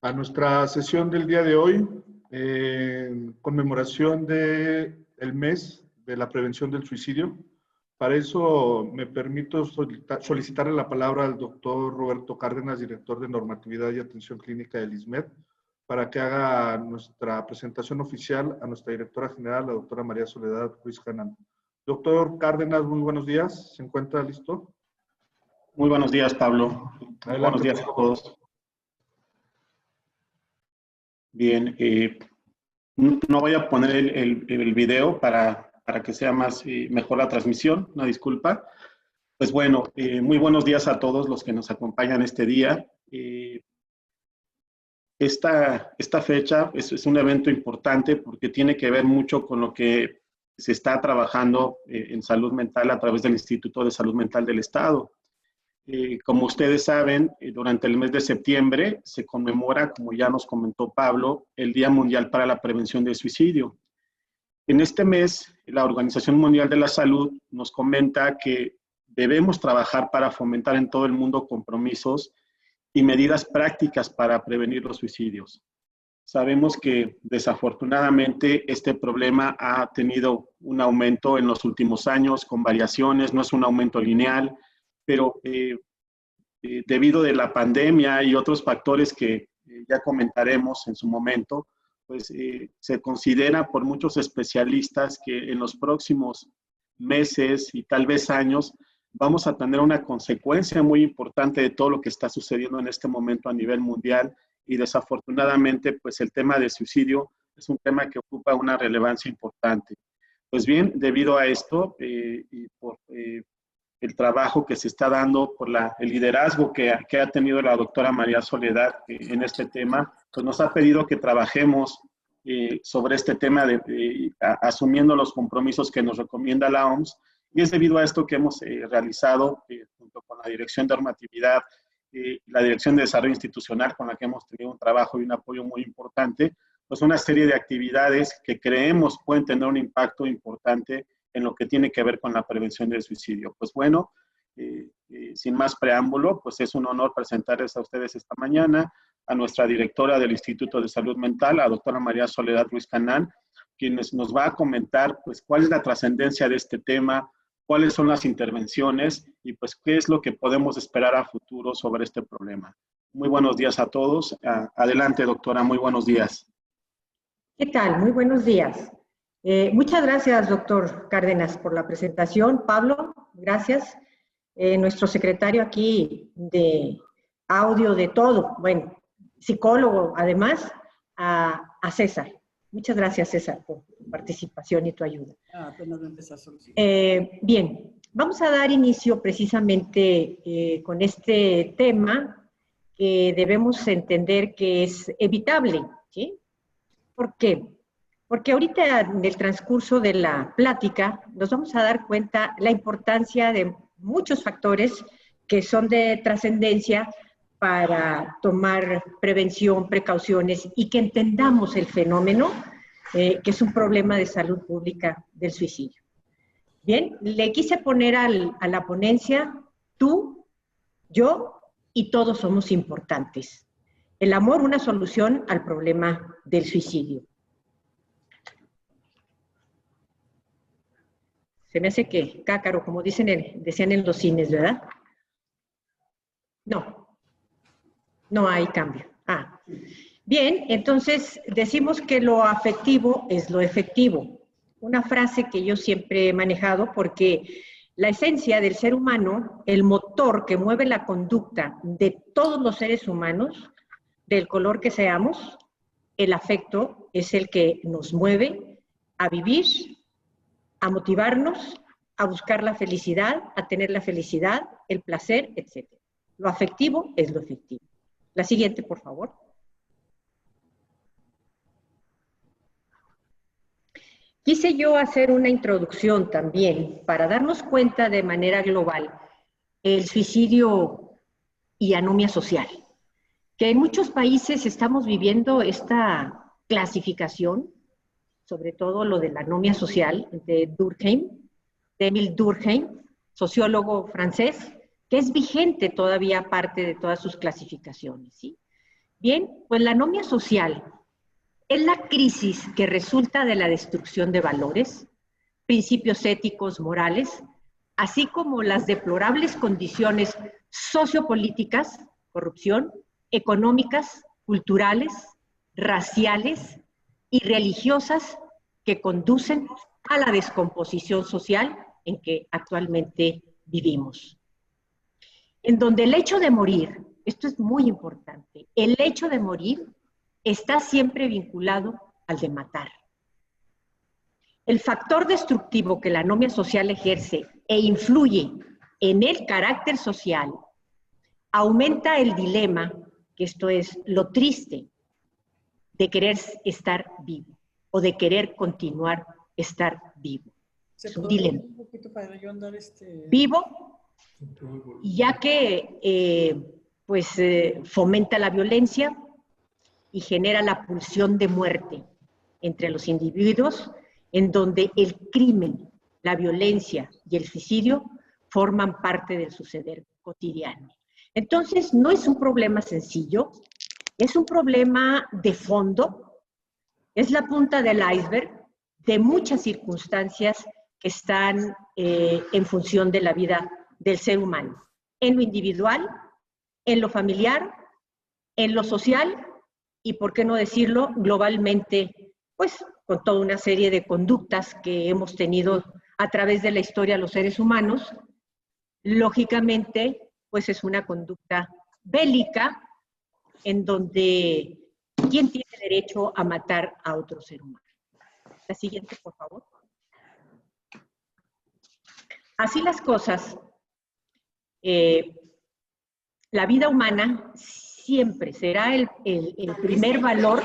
a nuestra sesión del día de hoy, en conmemoración del mes de la prevención del suicidio. Para eso me permito solicitarle la palabra al doctor Roberto Cárdenas, director de Normatividad y Atención Clínica del ISMED, para que haga nuestra presentación oficial a nuestra directora general, la doctora María Soledad Ruiz Canán. Doctor Cárdenas, muy buenos días. ¿Se encuentra listo? Muy buenos días, Pablo. Adelante, Buenos días a todos. Bien, no voy a poner el video para que sea mejor la transmisión, una disculpa. Pues bueno, muy buenos días a todos los que nos acompañan este día. Esta fecha es un evento importante porque tiene que ver mucho con lo que se está trabajando en salud mental a través del Instituto de Salud Mental del Estado. Como ustedes saben, durante el mes de septiembre se conmemora, como ya nos comentó Pablo, el Día Mundial para la Prevención del Suicidio. En este mes, la Organización Mundial de la Salud nos comenta que debemos trabajar para fomentar en todo el mundo compromisos y medidas prácticas para prevenir los suicidios. Sabemos que desafortunadamente este problema ha tenido un aumento en los últimos años con variaciones, no es un aumento lineal, pero debido de la pandemia y otros factores que ya comentaremos en su momento, pues se considera por muchos especialistas que en los próximos meses y tal vez años vamos a tener una consecuencia muy importante de todo lo que está sucediendo en este momento a nivel mundial y desafortunadamente pues el tema del suicidio es un tema que ocupa una relevancia importante. Pues bien, debido a esto y por el trabajo que se está dando, por el liderazgo que ha tenido la doctora María Soledad en este tema, pues nos ha pedido que trabajemos sobre este tema asumiendo los compromisos que nos recomienda la OMS, y es debido a esto que hemos realizado junto con la Dirección de Normatividad, la Dirección de Desarrollo Institucional, con la que hemos tenido un trabajo y un apoyo muy importante, pues una serie de actividades que creemos pueden tener un impacto importante en lo que tiene que ver con la prevención del suicidio. Pues bueno, sin más preámbulo, pues es un honor presentarles a ustedes esta mañana a nuestra directora del Instituto de Salud Mental, la doctora María Soledad Ruiz Canán, quien nos va a comentar pues cuál es la trascendencia de este tema, cuáles son las intervenciones y pues qué es lo que podemos esperar a futuro sobre este problema. Muy buenos días a todos. Adelante, doctora, muy buenos días. ¿Qué tal? Muy buenos días. Muchas gracias, doctor Cárdenas, por la presentación. Pablo, gracias. Nuestro secretario aquí de audio, de todo, bueno, psicólogo además, a César. Muchas gracias, César, por tu participación y tu ayuda. Apenas va a empezar bien, vamos a dar inicio precisamente con este tema que debemos entender que es evitable, ¿sí? ¿Por qué? Porque ahorita en el transcurso de la plática nos vamos a dar cuenta la importancia de muchos factores que son de trascendencia para tomar prevención, precauciones y que entendamos el fenómeno que es un problema de salud pública del suicidio. Bien, le quise poner a la ponencia tú, yo y todos somos importantes. El amor, una solución al problema del suicidio. Se me hace que cácaro, como decían en los cines, ¿verdad? No hay cambio. Bien, entonces decimos que lo afectivo es lo efectivo. Una frase que yo siempre he manejado porque la esencia del ser humano, el motor que mueve la conducta de todos los seres humanos, del color que seamos, el afecto es el que nos mueve a vivir, a motivarnos, a buscar la felicidad, a tener la felicidad, el placer, etc. Lo afectivo es lo efectivo. La siguiente, por favor. Quise yo hacer una introducción también para darnos cuenta de manera global el suicidio y anomia social, que en muchos países estamos viviendo esta clasificación, sobre todo lo de la anomia social de Émile Durkheim, sociólogo francés, que es vigente todavía parte de todas sus clasificaciones, ¿sí? Bien, pues la anomia social es la crisis que resulta de la destrucción de valores, principios éticos, morales, así como las deplorables condiciones sociopolíticas, corrupción, económicas, culturales, raciales y religiosas que conducen a la descomposición social en que actualmente vivimos. En donde el hecho de morir, esto es muy importante, el hecho de morir está siempre vinculado al de matar. El factor destructivo que la anomia social ejerce e influye en el carácter social aumenta el dilema, que esto es lo triste, de querer estar vivo o de querer continuar estar vivo. Es un dilema. Un poquito para yo andar Vivo, ya que fomenta la violencia y genera la pulsión de muerte entre los individuos, en donde el crimen, la violencia y el suicidio forman parte del suceder cotidiano. Entonces, no es un problema sencillo, es un problema de fondo, es la punta del iceberg de muchas circunstancias que están en función de la vida del ser humano, en lo individual, en lo familiar, en lo social y, por qué no decirlo, globalmente, pues con toda una serie de conductas que hemos tenido a través de la historia los seres humanos. Lógicamente, pues es una conducta bélica en donde ¿quién tiene derecho a matar a otro ser humano? La siguiente, por favor. Así las cosas, la vida humana siempre será el primer valor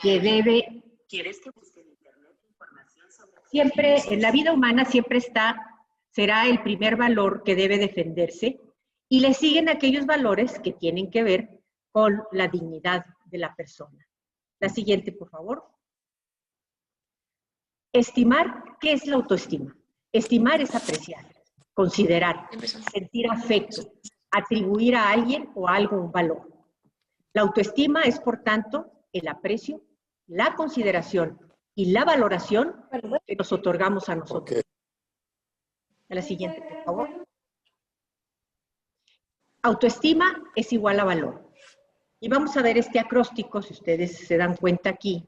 que debe... ¿Quieres que busque en internet información sobre... Siempre, en la vida humana siempre será el primer valor que debe defenderse y le siguen aquellos valores que tienen que ver con la dignidad de la persona. La siguiente, por favor. Estimar, ¿qué es la autoestima? Estimar es apreciar, considerar, sentir afecto, atribuir a alguien o a algo un valor. La autoestima es, por tanto, el aprecio, la consideración y la valoración que nos otorgamos a nosotros. Okay. A la siguiente, por favor. Autoestima es igual a valor. Y vamos a ver este acróstico, si ustedes se dan cuenta aquí.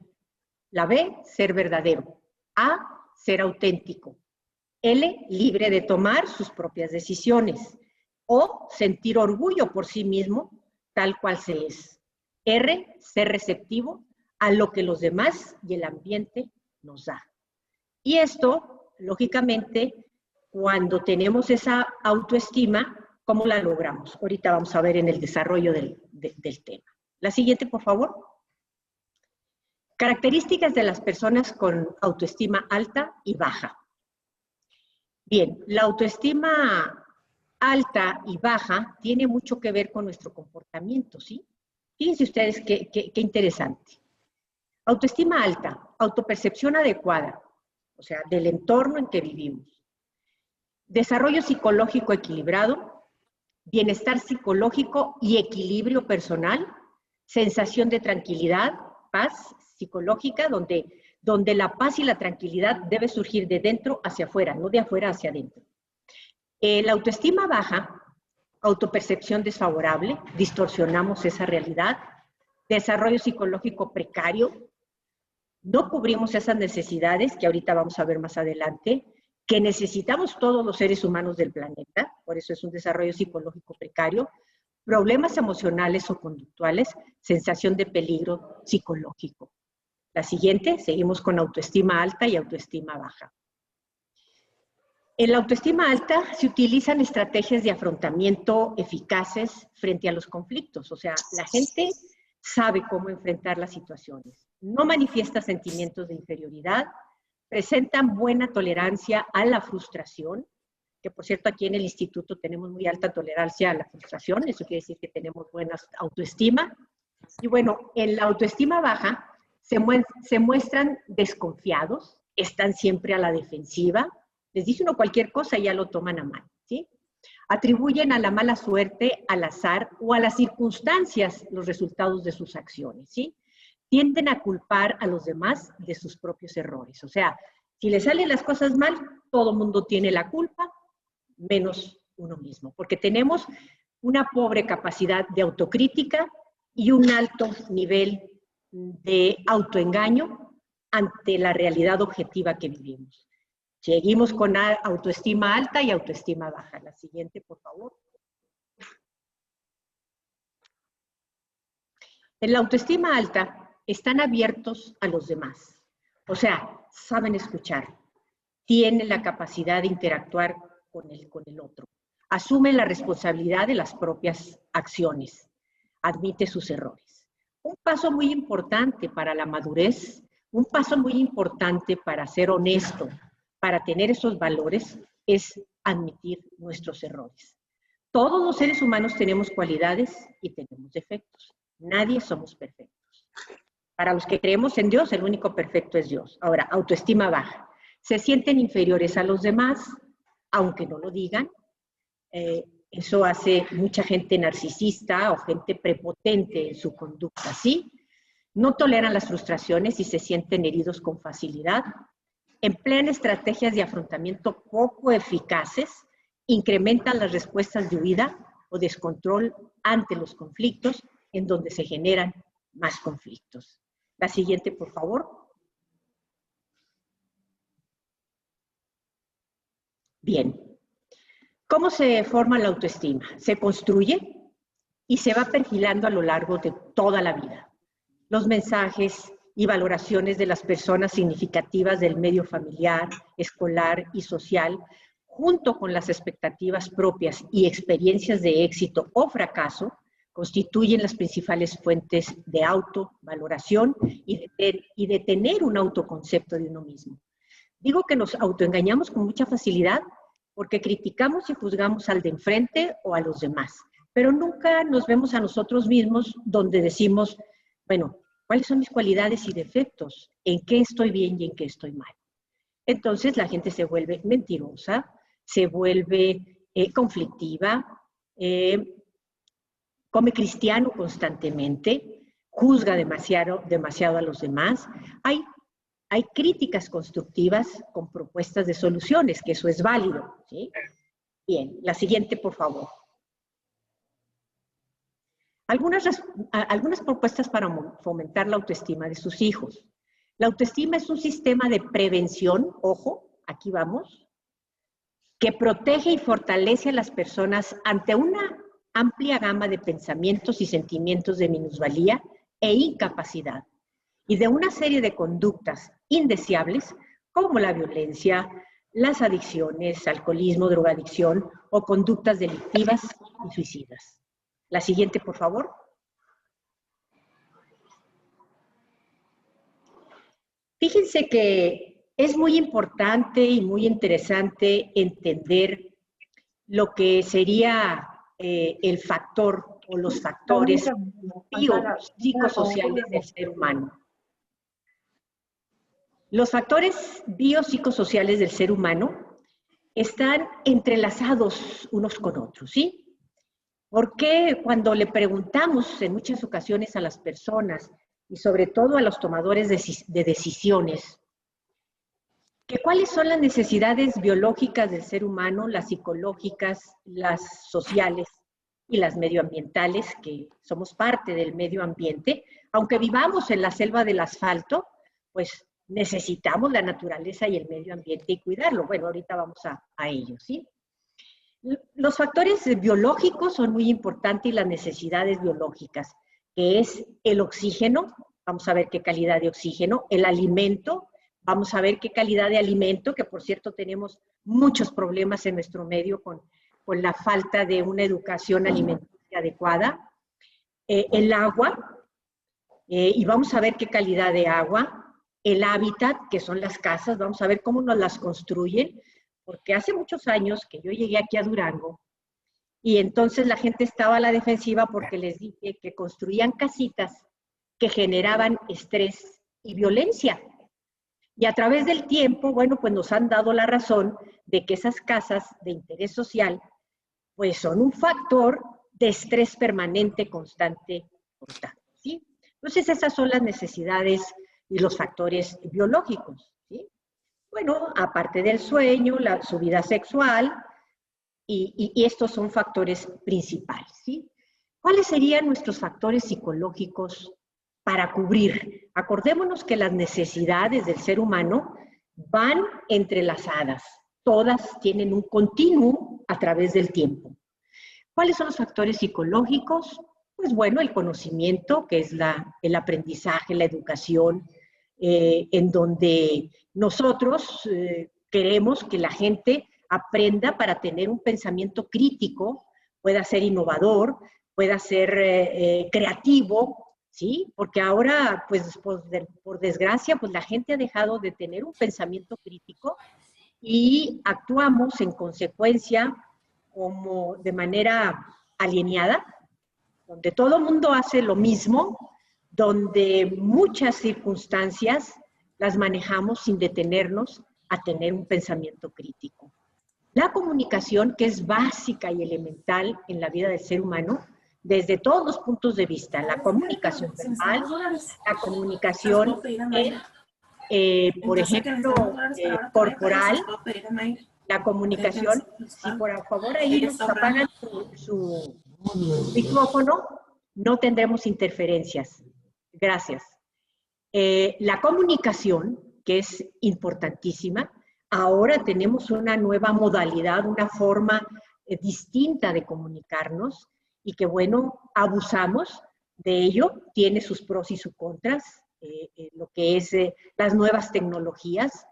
La B, ser verdadero. A, ser auténtico. L, libre de tomar sus propias decisiones. O, sentir orgullo por sí mismo, tal cual se es. R, ser receptivo a lo que los demás y el ambiente nos da. Y esto, lógicamente, cuando tenemos esa autoestima, ¿cómo la logramos? Ahorita vamos a ver en el desarrollo del tema. La siguiente, por favor. Características de las personas con autoestima alta y baja. Bien, la autoestima alta y baja tiene mucho que ver con nuestro comportamiento, ¿sí? Fíjense ustedes qué interesante. Autoestima alta, autopercepción adecuada, o sea, del entorno en que vivimos. Desarrollo psicológico equilibrado, bienestar psicológico y equilibrio personal, sensación de tranquilidad, paz psicológica, donde la paz y la tranquilidad debe surgir de dentro hacia afuera, no de afuera hacia adentro. La autoestima baja, autopercepción desfavorable, distorsionamos esa realidad, desarrollo psicológico precario, no cubrimos esas necesidades que ahorita vamos a ver más adelante, que necesitamos todos los seres humanos del planeta, por eso es un desarrollo psicológico precario, problemas emocionales o conductuales, sensación de peligro psicológico. La siguiente, seguimos con autoestima alta y autoestima baja. En la autoestima alta se utilizan estrategias de afrontamiento eficaces frente a los conflictos, o sea, la gente sabe cómo enfrentar las situaciones, no manifiesta sentimientos de inferioridad, presentan buena tolerancia a la frustración, que por cierto aquí en el instituto tenemos muy alta tolerancia a la frustración, eso quiere decir que tenemos buena autoestima. Y bueno, en la autoestima baja se muestran desconfiados, están siempre a la defensiva, les dice uno cualquier cosa y ya lo toman a mal, ¿sí? Atribuyen a la mala suerte, al azar o a las circunstancias los resultados de sus acciones, ¿sí? Tienden a culpar a los demás de sus propios errores. O sea, si le salen las cosas mal, todo el mundo tiene la culpa, menos uno mismo, porque tenemos una pobre capacidad de autocrítica y un alto nivel de autoengaño ante la realidad objetiva que vivimos. Seguimos con autoestima alta y autoestima baja. La siguiente, por favor. En la autoestima alta están abiertos a los demás. O sea, saben escuchar, tienen la capacidad de interactuar con el otro, asumen la responsabilidad de las propias acciones, admite sus errores. Un paso muy importante para la madurez, un paso muy importante para ser honesto, para tener esos valores, es admitir nuestros errores. Todos los seres humanos tenemos cualidades y tenemos defectos. Nadie somos perfectos. Para los que creemos en Dios, el único perfecto es Dios. Ahora, autoestima baja. Se sienten inferiores a los demás, aunque no lo digan. Eso hace mucha gente narcisista o gente prepotente en su conducta, ¿sí? No toleran las frustraciones y se sienten heridos con facilidad. Emplean estrategias de afrontamiento poco eficaces, incrementan las respuestas de huida o descontrol ante los conflictos, en donde se generan más conflictos. La siguiente, por favor. Bien. ¿Cómo se forma la autoestima? Se construye y se va perfilando a lo largo de toda la vida. Los mensajes y valoraciones de las personas significativas del medio familiar, escolar y social, junto con las expectativas propias y experiencias de éxito o fracaso, constituyen las principales fuentes de autovaloración y de tener un autoconcepto de uno mismo. Digo que nos autoengañamos con mucha facilidad porque criticamos y juzgamos al de enfrente o a los demás, pero nunca nos vemos a nosotros mismos donde decimos, bueno, ¿cuáles son mis cualidades y defectos? ¿En qué estoy bien y en qué estoy mal? Entonces la gente se vuelve mentirosa, se vuelve conflictiva, come cristiano constantemente, juzga demasiado a los demás. Hay críticas constructivas con propuestas de soluciones, que eso es válido, ¿sí? Bien, la siguiente, por favor. Algunas propuestas para fomentar la autoestima de sus hijos. La autoestima es un sistema de prevención, ojo, aquí vamos, que protege y fortalece a las personas ante una amplia gama de pensamientos y sentimientos de minusvalía e incapacidad, y de una serie de conductas indeseables como la violencia, las adicciones, alcoholismo, drogadicción o conductas delictivas y suicidas. La siguiente, por favor. Fíjense que es muy importante y muy interesante entender lo que sería el factor o los factores biopsicosociales del ser humano. Los factores biopsicosociales del ser humano están entrelazados unos con otros, ¿sí? Porque cuando le preguntamos en muchas ocasiones a las personas y sobre todo a los tomadores de decisiones, que cuáles son las necesidades biológicas del ser humano, las psicológicas, las sociales y las medioambientales, que somos parte del medio ambiente, aunque vivamos en la selva del asfalto, pues necesitamos la naturaleza y el medio ambiente y cuidarlo. Bueno, ahorita vamos a ello, ¿sí? Los factores biológicos son muy importantes y las necesidades biológicas, que es el oxígeno, vamos a ver qué calidad de oxígeno, el alimento, vamos a ver qué calidad de alimento, que por cierto tenemos muchos problemas en nuestro medio con la falta de una educación alimentaria adecuada, el agua, y vamos a ver qué calidad de agua, el hábitat, que son las casas, vamos a ver cómo nos las construyen, porque hace muchos años que yo llegué aquí a Durango, y entonces la gente estaba a la defensiva porque les dije que construían casitas que generaban estrés y violencia. Y a través del tiempo, bueno, pues nos han dado la razón de que esas casas de interés social pues son un factor de estrés permanente, constante, ¿sí? Entonces, esas son las necesidades y los factores biológicos, ¿sí? Bueno, aparte del sueño, su vida sexual, y estos son factores principales, ¿sí? ¿Cuáles serían nuestros factores psicológicos para cubrir? Acordémonos que las necesidades del ser humano van entrelazadas. Todas tienen un continuum a través del tiempo. ¿Cuáles son los factores psicológicos? Pues bueno, el conocimiento, que es el aprendizaje, la educación, en donde nosotros queremos que la gente aprenda para tener un pensamiento crítico, pueda ser innovador, pueda ser creativo, ¿sí? Porque ahora, pues por desgracia, pues la gente ha dejado de tener un pensamiento crítico y actuamos en consecuencia como de manera alienada, donde todo el mundo hace lo mismo, donde muchas circunstancias las manejamos sin detenernos a tener un pensamiento crítico. La comunicación, que es básica y elemental en la vida del ser humano, desde todos los puntos de vista, la comunicación verbal, la comunicación, por ejemplo, corporal, la comunicación, si por favor ahí nos apagan su micrófono, no tendremos interferencias. Gracias. La comunicación, que es importantísima, ahora tenemos una nueva modalidad, una forma distinta de comunicarnos y que, bueno, abusamos de ello, tiene sus pros y sus contras, lo que es las nuevas tecnologías.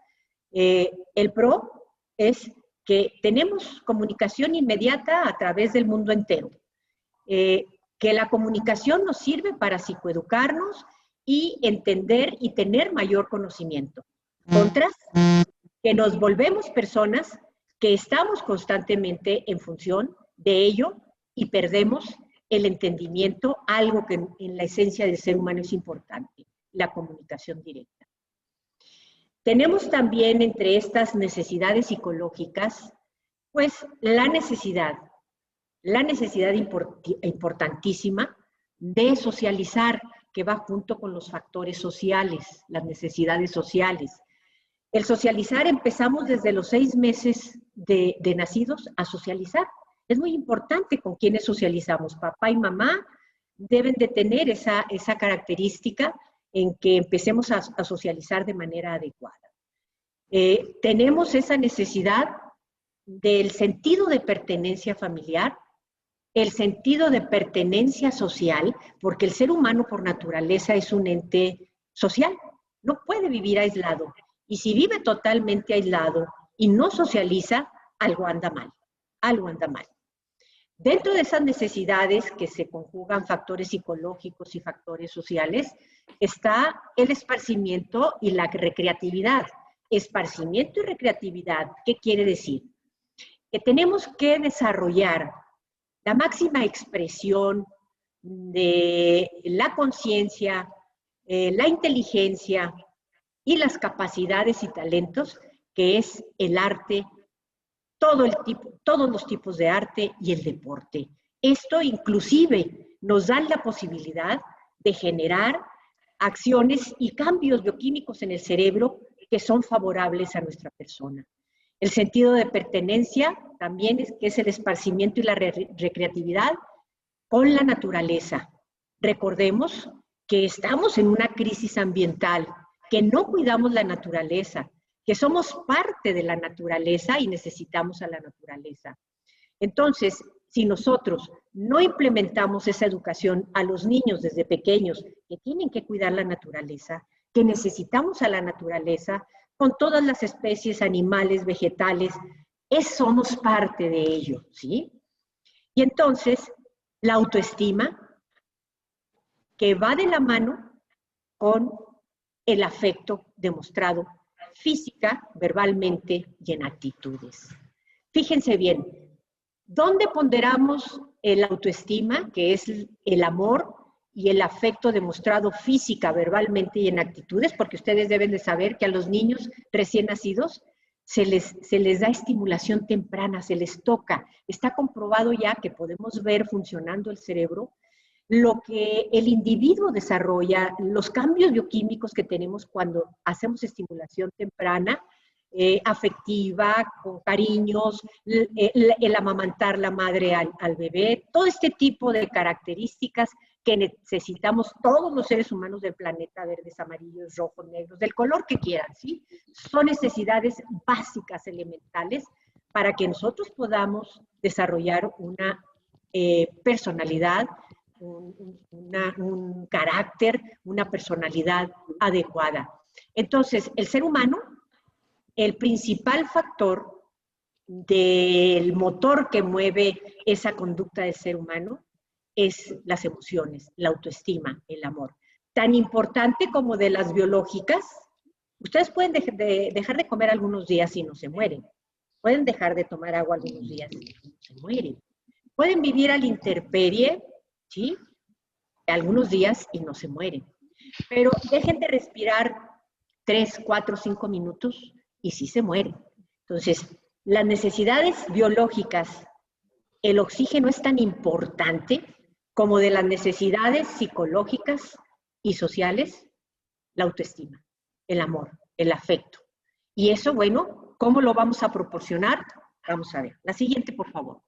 El pro es que tenemos comunicación inmediata a través del mundo entero, que la comunicación nos sirve para psicoeducarnos y entender y tener mayor conocimiento. Contras, que nos volvemos personas que estamos constantemente en función de ello y perdemos el entendimiento, algo que en la esencia del ser humano es importante, la comunicación directa. Tenemos también entre estas necesidades psicológicas, pues la necesidad importantísima de socializar, que va junto con los factores sociales, las necesidades sociales. El socializar, empezamos desde los 6 meses de nacidos a socializar. Es muy importante con quienes socializamos. Papá y mamá deben de tener esa característica en que empecemos a socializar de manera adecuada. Tenemos esa necesidad del sentido de pertenencia familiar, el sentido de pertenencia social, porque el ser humano por naturaleza es un ente social, no puede vivir aislado. Y si vive totalmente aislado y no socializa, algo anda mal, algo anda mal. Dentro de esas necesidades que se conjugan factores psicológicos y factores sociales, está el esparcimiento y la recreatividad. Esparcimiento y recreatividad, ¿qué quiere decir? Que tenemos que desarrollar la máxima expresión de la conciencia, la inteligencia y las capacidades y talentos, que es el arte, todos los tipos de arte y el deporte. Esto inclusive nos da la posibilidad de generar acciones y cambios bioquímicos en el cerebro que son favorables a nuestra persona. El sentido de pertenencia también que es el esparcimiento y la recreatividad con la naturaleza. Recordemos que estamos en una crisis ambiental, que no cuidamos la naturaleza, que somos parte de la naturaleza y necesitamos a la naturaleza. Entonces, si nosotros no implementamos esa educación a los niños desde pequeños, que tienen que cuidar la naturaleza, que necesitamos a la naturaleza, con todas las especies animales, vegetales, somos parte de ello, ¿sí? Y entonces, la autoestima, que va de la mano con el afecto demostrado física, verbalmente y en actitudes. Fíjense bien, ¿dónde ponderamos el autoestima, que es el amor y el afecto demostrado física, verbalmente y en actitudes? Porque ustedes deben de saber que a los niños recién nacidos se les da estimulación temprana, se les toca. Está comprobado ya que podemos ver funcionando el cerebro, lo que el individuo desarrolla, los cambios bioquímicos que tenemos cuando hacemos estimulación temprana, afectiva, con cariños, el amamantar la madre al bebé, todo este tipo de características que necesitamos todos los seres humanos del planeta, verdes, amarillos, rojos, negros, del color que quieran, ¿sí? Son necesidades básicas, elementales, para que nosotros podamos desarrollar una personalidad, un carácter, una personalidad adecuada. Entonces, el ser humano, el principal factor del motor que mueve esa conducta del ser humano es las emociones, la autoestima, el amor. Tan importante como de las biológicas, ustedes pueden dejar de comer algunos días y no se mueren. Pueden dejar de tomar agua algunos días y no se mueren. Pueden vivir a la intemperie, ¿sí? Algunos días y no se mueren. Pero dejen de respirar 3, 4, 5 minutos y sí se mueren. Entonces, las necesidades biológicas, el oxígeno es tan importante como de las necesidades psicológicas y sociales, la autoestima, el amor, el afecto. Y eso, bueno, ¿cómo lo vamos a proporcionar? Vamos a ver. La siguiente, por favor.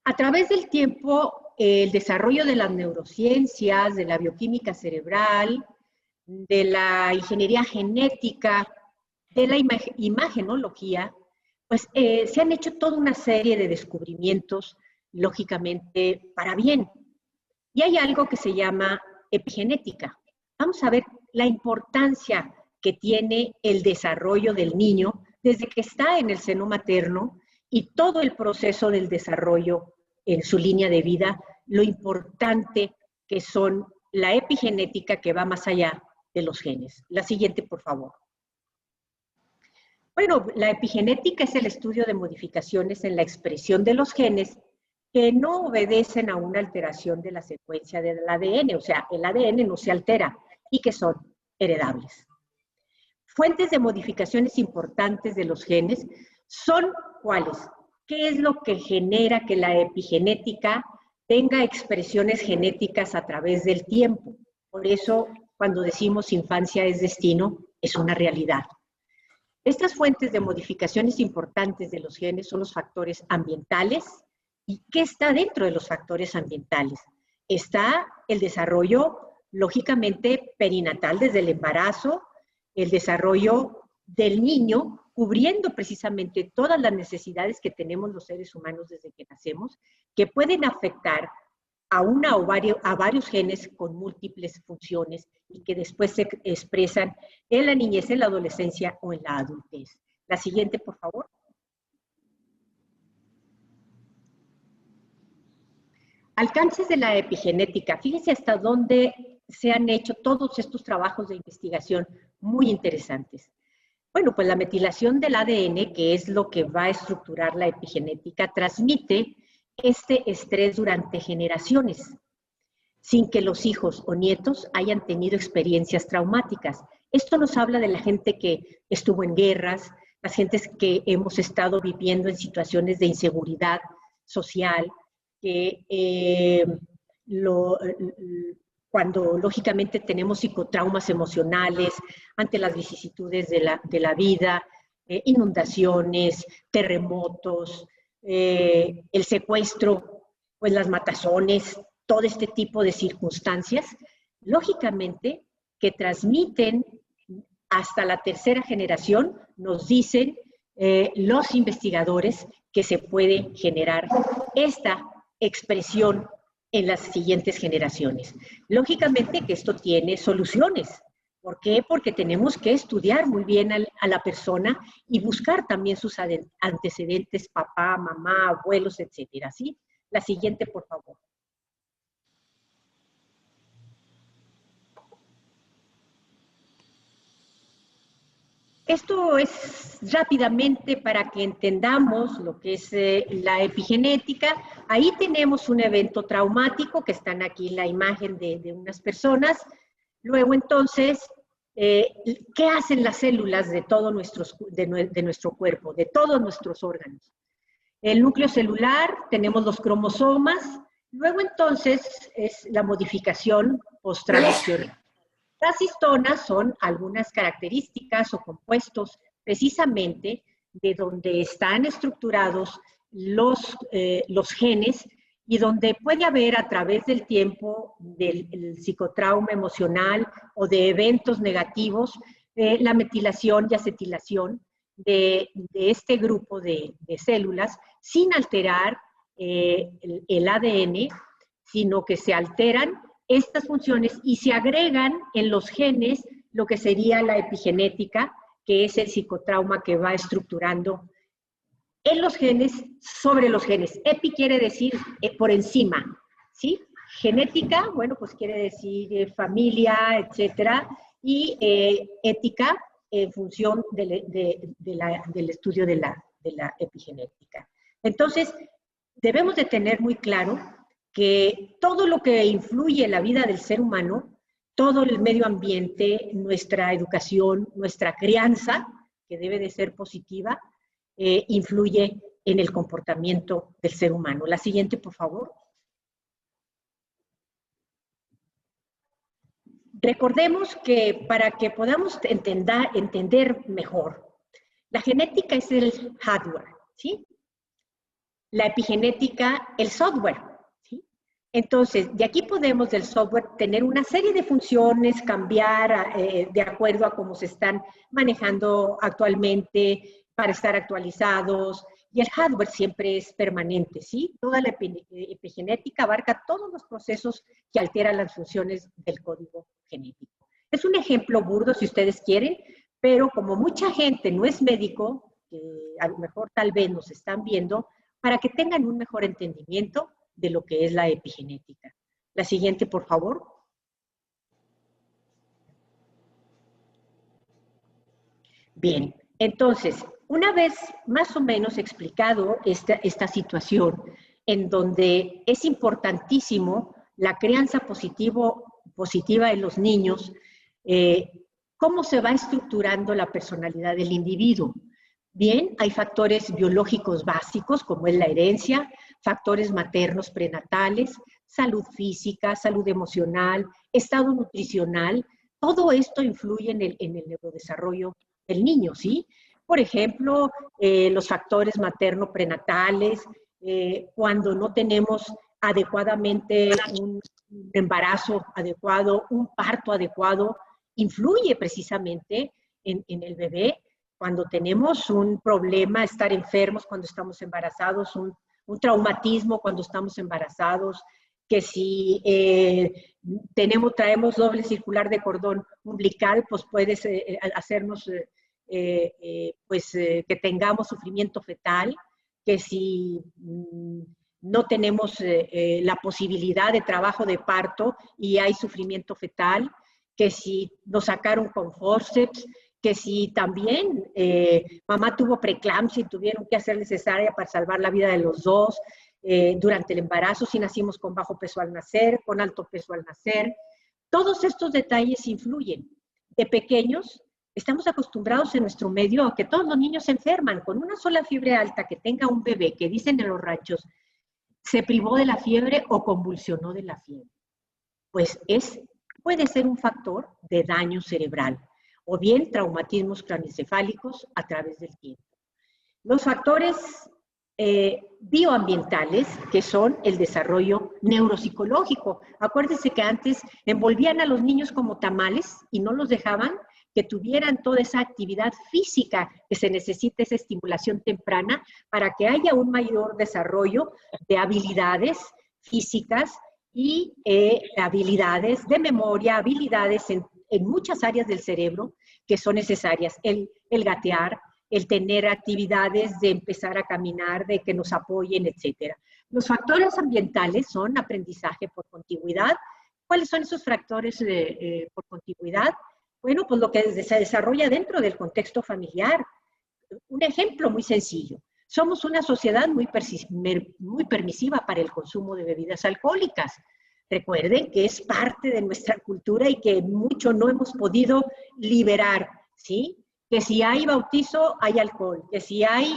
A través del tiempo, el desarrollo de las neurociencias, de la bioquímica cerebral, de la ingeniería genética, de la imagenología, pues se han hecho toda una serie de descubrimientos, lógicamente, para bien. Y hay algo que se llama epigenética. Vamos a ver la importancia que tiene el desarrollo del niño desde que está en el seno materno y todo el proceso del desarrollo en su línea de vida, lo importante que son la epigenética que va más allá de los genes. La siguiente, por favor. Bueno, la epigenética es el estudio de modificaciones en la expresión de los genes que no obedecen a una alteración de la secuencia del ADN, o sea, el ADN no se altera y que son heredables. Fuentes de modificaciones importantes de los genes son ¿cuáles? ¿Qué es lo que genera que la epigenética tenga expresiones genéticas a través del tiempo? Por eso, cuando decimos infancia es destino, es una realidad. Estas fuentes de modificaciones importantes de los genes son los factores ambientales. ¿Y qué está dentro de los factores ambientales? Está el desarrollo, lógicamente, perinatal desde el embarazo, el desarrollo del niño, cubriendo precisamente todas las necesidades que tenemos los seres humanos desde que nacemos, que pueden afectar a una o varios genes con múltiples funciones y que después se expresan en la niñez, en la adolescencia o en la adultez. La siguiente, por favor. Alcances de la epigenética. Fíjense hasta dónde se han hecho todos estos trabajos de investigación muy interesantes. Bueno, pues la metilación del ADN, que es lo que va a estructurar la epigenética, transmite este estrés durante generaciones, sin que los hijos o nietos hayan tenido experiencias traumáticas. Esto nos habla de la gente que estuvo en guerras, las gentes que hemos estado viviendo en situaciones de inseguridad social, que cuando lógicamente tenemos psicotraumas emocionales ante las vicisitudes de la vida, inundaciones, terremotos, el secuestro, pues las matazones, todo este tipo de circunstancias, lógicamente que transmiten hasta la tercera generación, nos dicen los investigadores que se puede generar esta expresión en las siguientes generaciones. Lógicamente que esto tiene soluciones. ¿Por qué? Porque tenemos que estudiar muy bien a la persona y buscar también sus antecedentes, papá, mamá, abuelos, etcétera, ¿sí? La siguiente, por favor. Esto es rápidamente para que entendamos lo que es la epigenética. Ahí tenemos un evento traumático, que están aquí en la imagen de unas personas. Luego, entonces, ¿qué hacen las células de nuestro cuerpo, de todos nuestros órganos? El núcleo celular, tenemos los cromosomas. Luego, entonces, es la modificación post-transicional. Las histonas son algunas características o compuestos precisamente de donde están estructurados los genes y donde puede haber a través del tiempo del psicotrauma emocional o de eventos negativos la metilación y acetilación de este grupo de células sin alterar el ADN, sino que se alteran estas funciones y se agregan en los genes lo que sería la epigenética, que es el psicotrauma que va estructurando en los genes sobre los genes. Epi quiere decir por encima, ¿sí? Genética, bueno, pues quiere decir familia, etcétera, y ética en función del estudio de la epigenética. Entonces, debemos de tener muy claro que todo lo que influye en la vida del ser humano, todo el medio ambiente, nuestra educación, nuestra crianza, que debe de ser positiva, influye en el comportamiento del ser humano. La siguiente, por favor. Recordemos que para que podamos entender mejor, la genética es el hardware, ¿sí? La epigenética, el software. Entonces, de aquí podemos del software tener una serie de funciones, cambiar de acuerdo a cómo se están manejando actualmente para estar actualizados, y el hardware siempre es permanente, ¿sí? Toda la epigenética abarca todos los procesos que alteran las funciones del código genético. Es un ejemplo burdo si ustedes quieren, pero como mucha gente no es médico, a lo mejor tal vez nos están viendo, para que tengan un mejor entendimiento de lo que es la epigenética. La siguiente, por favor. Bien, entonces, una vez más o menos explicado esta situación, en donde es importantísimo la crianza positiva en los niños, cómo se va estructurando la personalidad del individuo. Bien, hay factores biológicos básicos, como es la herencia, factores maternos prenatales, salud física, salud emocional, estado nutricional. Todo esto influye en el neurodesarrollo del niño, ¿sí? Por ejemplo, los factores materno-prenatales, cuando no tenemos adecuadamente un embarazo adecuado, un parto adecuado, influye precisamente en el bebé. Cuando tenemos un problema, estar enfermos cuando estamos embarazados, un traumatismo cuando estamos embarazados, que si traemos doble circular de cordón umbilical, pues puede hacernos que tengamos sufrimiento fetal, que si no tenemos la posibilidad de trabajo de parto y hay sufrimiento fetal, que si nos sacaron con forceps, que si también mamá tuvo preeclampsia y tuvieron que hacer cesárea para salvar la vida de los dos durante el embarazo, si nacimos con bajo peso al nacer, con alto peso al nacer. Todos estos detalles influyen. De pequeños, estamos acostumbrados en nuestro medio a que todos los niños se enferman. Con una sola fiebre alta que tenga un bebé, que dicen en los ranchos, se privó de la fiebre o convulsionó de la fiebre. Pues puede ser un factor de daño cerebral, o bien traumatismos craneoencefálicos a través del tiempo. Los factores bioambientales, que son el desarrollo neuropsicológico. Acuérdense que antes envolvían a los niños como tamales y no los dejaban que tuvieran toda esa actividad física que se necesita, esa estimulación temprana, para que haya un mayor desarrollo de habilidades físicas y habilidades de memoria, habilidades en muchas áreas del cerebro que son necesarias. El gatear, el tener actividades de empezar a caminar, de que nos apoyen, etc. Los factores ambientales son aprendizaje por contigüidad. ¿Cuáles son esos factores por contigüidad? Bueno, pues lo que se desarrolla dentro del contexto familiar. Un ejemplo muy sencillo. Somos una sociedad muy permisiva para el consumo de bebidas alcohólicas. Recuerden que es parte de nuestra cultura y que mucho no hemos podido liberar, ¿sí? Que si hay bautizo, hay alcohol. Que si hay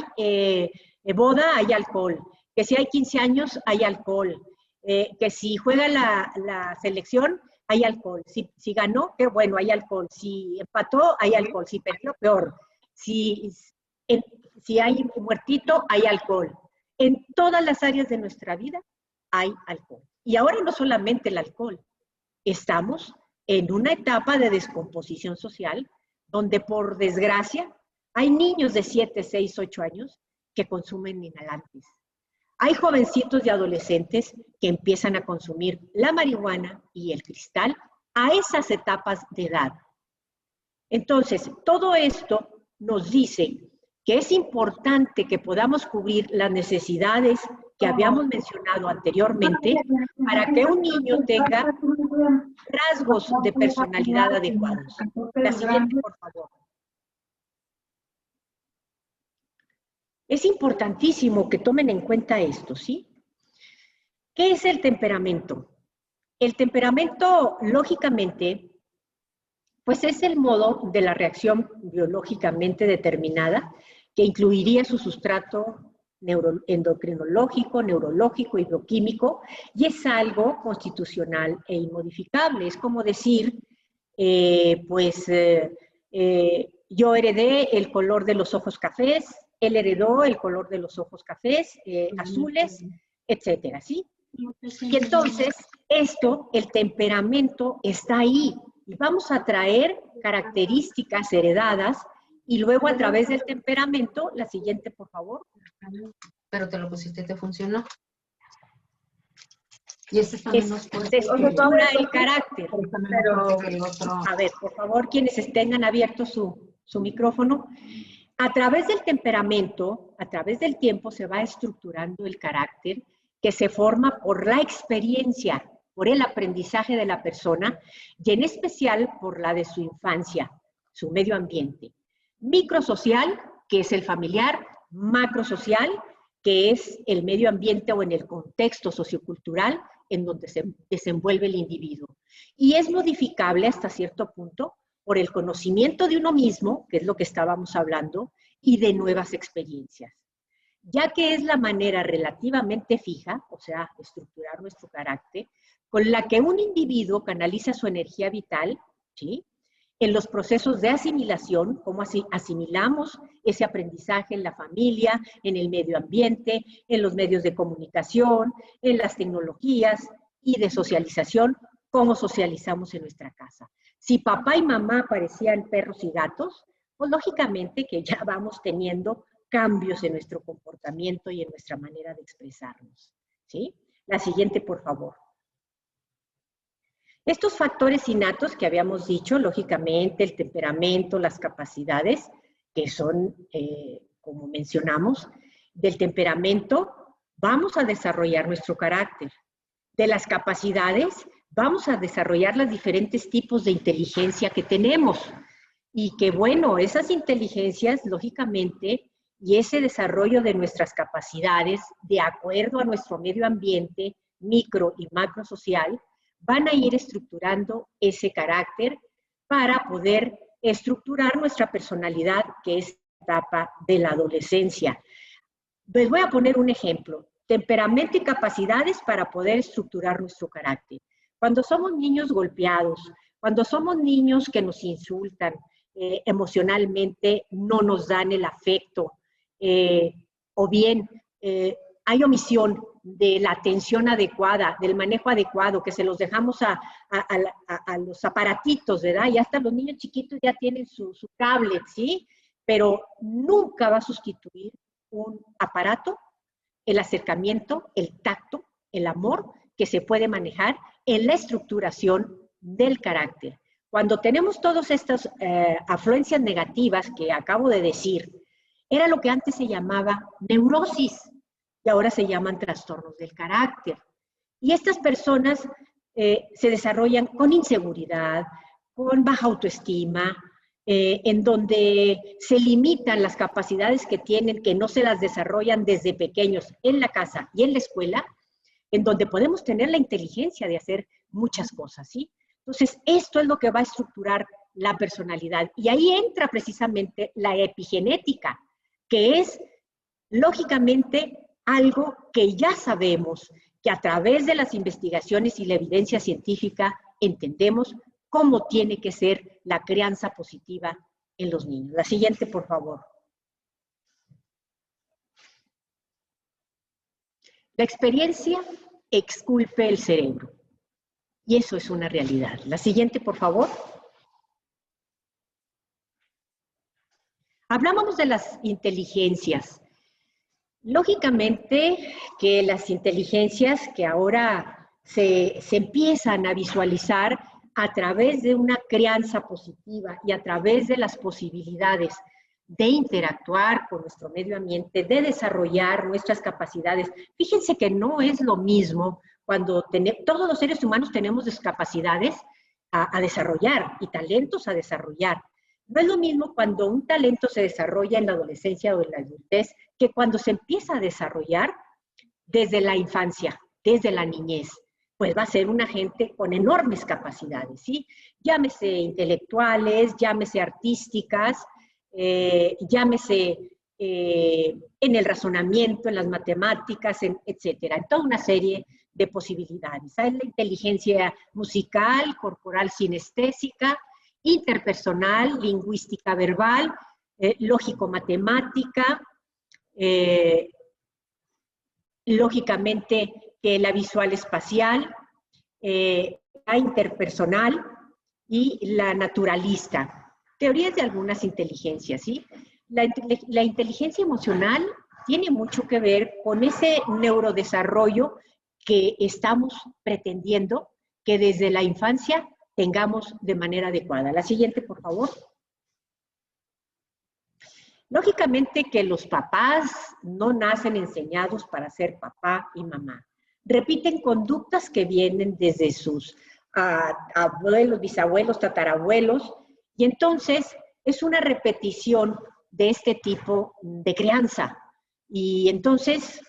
boda, hay alcohol. Que si hay 15 años, hay alcohol. Que si juega la selección, hay alcohol. Si ganó, qué bueno, hay alcohol. Si empató, hay alcohol. Si perdió, peor. Si hay muertito, hay alcohol. En todas las áreas de nuestra vida hay alcohol. Y ahora no solamente el alcohol. Estamos en una etapa de descomposición social donde, por desgracia, hay niños de 7, 6, 8 años que consumen inhalantes. Hay jovencitos y adolescentes que empiezan a consumir la marihuana y el cristal a esas etapas de edad. Entonces, todo esto nos dice que es importante que podamos cubrir las necesidades que habíamos mencionado anteriormente para que un niño tenga rasgos de personalidad adecuados. La siguiente, por favor. Es importantísimo que tomen en cuenta esto, ¿sí? ¿Qué es el temperamento? El temperamento, lógicamente, pues es el modo de la reacción biológicamente determinada que incluiría su sustrato endocrinológico, neurológico y bioquímico, y es algo constitucional e inmodificable. Es como decir, yo heredé el color de los ojos cafés, él heredó el color de los ojos cafés, azules, etcétera, ¿sí? Y entonces, el temperamento está ahí, y vamos a traer características heredadas, y luego a través del temperamento, la siguiente, por favor. Pero te lo pusiste y te funcionó. Y este también nos puede... Se estructura el carácter. Pero... A ver, por favor, quienes tengan abierto su micrófono. A través del temperamento, a través del tiempo, se va estructurando el carácter que se forma por la experiencia, por el aprendizaje de la persona y en especial por la de su infancia, su medio ambiente. Microsocial, que es el familiar, macrosocial, que es el medio ambiente o en el contexto sociocultural en donde se desenvuelve el individuo. Y es modificable hasta cierto punto por el conocimiento de uno mismo, que es lo que estábamos hablando, y de nuevas experiencias. Ya que es la manera relativamente fija, o sea, estructurar nuestro carácter, con la que un individuo canaliza su energía vital, ¿sí?, en los procesos de asimilación, cómo asimilamos ese aprendizaje en la familia, en el medio ambiente, en los medios de comunicación, en las tecnologías y de socialización, cómo socializamos en nuestra casa. Si papá y mamá parecían perros y gatos, pues lógicamente que ya vamos teniendo cambios en nuestro comportamiento y en nuestra manera de expresarnos, ¿sí? La siguiente, por favor. Estos factores innatos que habíamos dicho, lógicamente, el temperamento, las capacidades, que son, como mencionamos, del temperamento vamos a desarrollar nuestro carácter. De las capacidades vamos a desarrollar los diferentes tipos de inteligencia que tenemos. Y que, bueno, esas inteligencias, lógicamente, y ese desarrollo de nuestras capacidades, de acuerdo a nuestro medio ambiente, micro y macro social, van a ir estructurando ese carácter para poder estructurar nuestra personalidad, que es la etapa de la adolescencia. Les voy a poner un ejemplo. Temperamento y capacidades para poder estructurar nuestro carácter. Cuando somos niños golpeados, cuando somos niños que nos insultan, emocionalmente no nos dan el afecto, o bien hay omisión de la atención adecuada, del manejo adecuado, que se los dejamos a los aparatitos, ¿verdad? Y hasta los niños chiquitos ya tienen su tablet, ¿sí? Pero nunca va a sustituir un aparato, el acercamiento, el tacto, el amor que se puede manejar en la estructuración del carácter. Cuando tenemos todas estas afluencias negativas que acabo de decir, era lo que antes se llamaba neurosis, y ahora se llaman trastornos del carácter. Y estas personas se desarrollan con inseguridad, con baja autoestima, en donde se limitan las capacidades que tienen, que no se las desarrollan desde pequeños en la casa y en la escuela, en donde podemos tener la inteligencia de hacer muchas cosas, ¿sí? Entonces, esto es lo que va a estructurar la personalidad. Y ahí entra precisamente la epigenética, que es, lógicamente, algo que ya sabemos, que a través de las investigaciones y la evidencia científica entendemos cómo tiene que ser la crianza positiva en los niños. La siguiente, por favor. La experiencia exculpe el cerebro. Y eso es una realidad. La siguiente, por favor. Hablábamos de las inteligencias. Lógicamente que las inteligencias que ahora se empiezan a visualizar a través de una crianza positiva y a través de las posibilidades de interactuar con nuestro medio ambiente, de desarrollar nuestras capacidades. Fíjense que no es lo mismo cuando todos los seres humanos tenemos capacidades a desarrollar y talentos a desarrollar. No es lo mismo cuando un talento se desarrolla en la adolescencia o en la adultez que cuando se empieza a desarrollar desde la infancia, desde la niñez. Pues va a ser una gente con enormes capacidades, ¿sí? Llámese intelectuales, llámese artísticas, llámese en el razonamiento, en las matemáticas, etcétera, en toda una serie de posibilidades. Hay la inteligencia musical, corporal sinestésica, interpersonal, lingüística verbal, lógico-matemática, lógicamente que la visual espacial, la interpersonal y la naturalista. Teorías de algunas inteligencias, ¿sí? La inteligencia emocional tiene mucho que ver con ese neurodesarrollo que estamos pretendiendo que desde la infancia tengamos de manera adecuada. La siguiente, por favor. Lógicamente que los papás no nacen enseñados para ser papá y mamá. Repiten conductas que vienen desde sus abuelos, bisabuelos, tatarabuelos, y entonces es una repetición de este tipo de crianza. Y entonces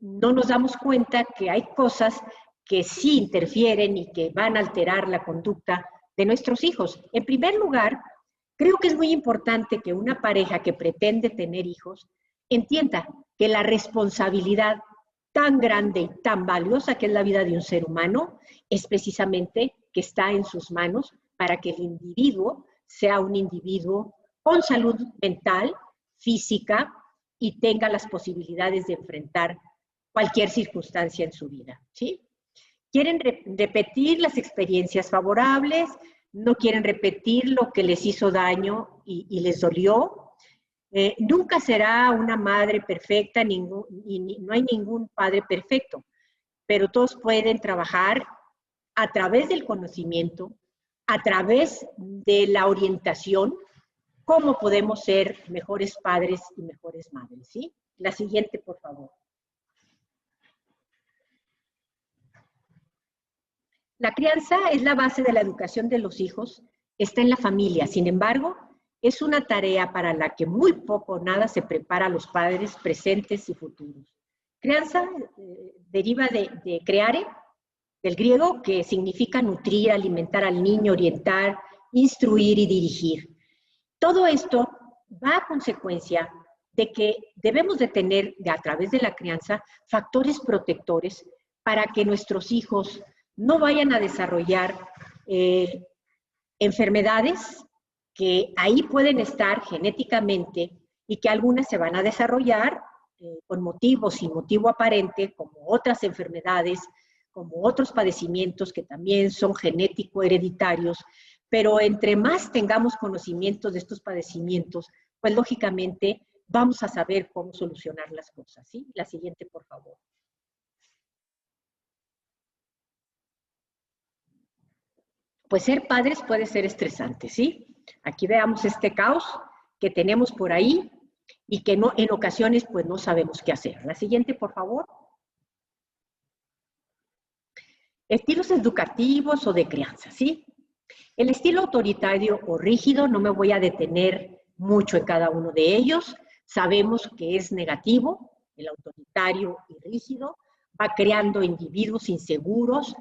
no nos damos cuenta que hay cosas que sí interfieren y que van a alterar la conducta de nuestros hijos. En primer lugar, creo que es muy importante que una pareja que pretende tener hijos entienda que la responsabilidad tan grande y tan valiosa que es la vida de un ser humano es precisamente que está en sus manos para que el individuo sea un individuo con salud mental, física y tenga las posibilidades de enfrentar cualquier circunstancia en su vida, ¿sí? Quieren repetir las experiencias favorables, no quieren repetir lo que les hizo daño y les dolió. Nunca será una madre perfecta, y no hay ningún padre perfecto, pero todos pueden trabajar a través del conocimiento, a través de la orientación, cómo podemos ser mejores padres y mejores madres, ¿sí? La siguiente, por favor. La crianza es la base de la educación de los hijos, está en la familia. Sin embargo, es una tarea para la que muy poco o nada se prepara a los padres presentes y futuros. Crianza deriva de creare, del griego, que significa nutrir, alimentar al niño, orientar, instruir y dirigir. Todo esto va a consecuencia de que debemos de tener, a través de la crianza, factores protectores para que nuestros hijos no vayan a desarrollar enfermedades que ahí pueden estar genéticamente y que algunas se van a desarrollar con motivo, sin motivo aparente, como otras enfermedades, como otros padecimientos que también son genético-hereditarios, pero entre más tengamos conocimientos de estos padecimientos, pues lógicamente vamos a saber cómo solucionar las cosas, ¿sí? La siguiente, por favor. Pues ser padres puede ser estresante, ¿sí? Aquí veamos este caos que tenemos por ahí y que no, en ocasiones pues no sabemos qué hacer. La siguiente, por favor. Estilos educativos o de crianza, ¿sí? El estilo autoritario o rígido, no me voy a detener mucho en cada uno de ellos. Sabemos que es negativo, el autoritario y rígido, va creando individuos inseguros,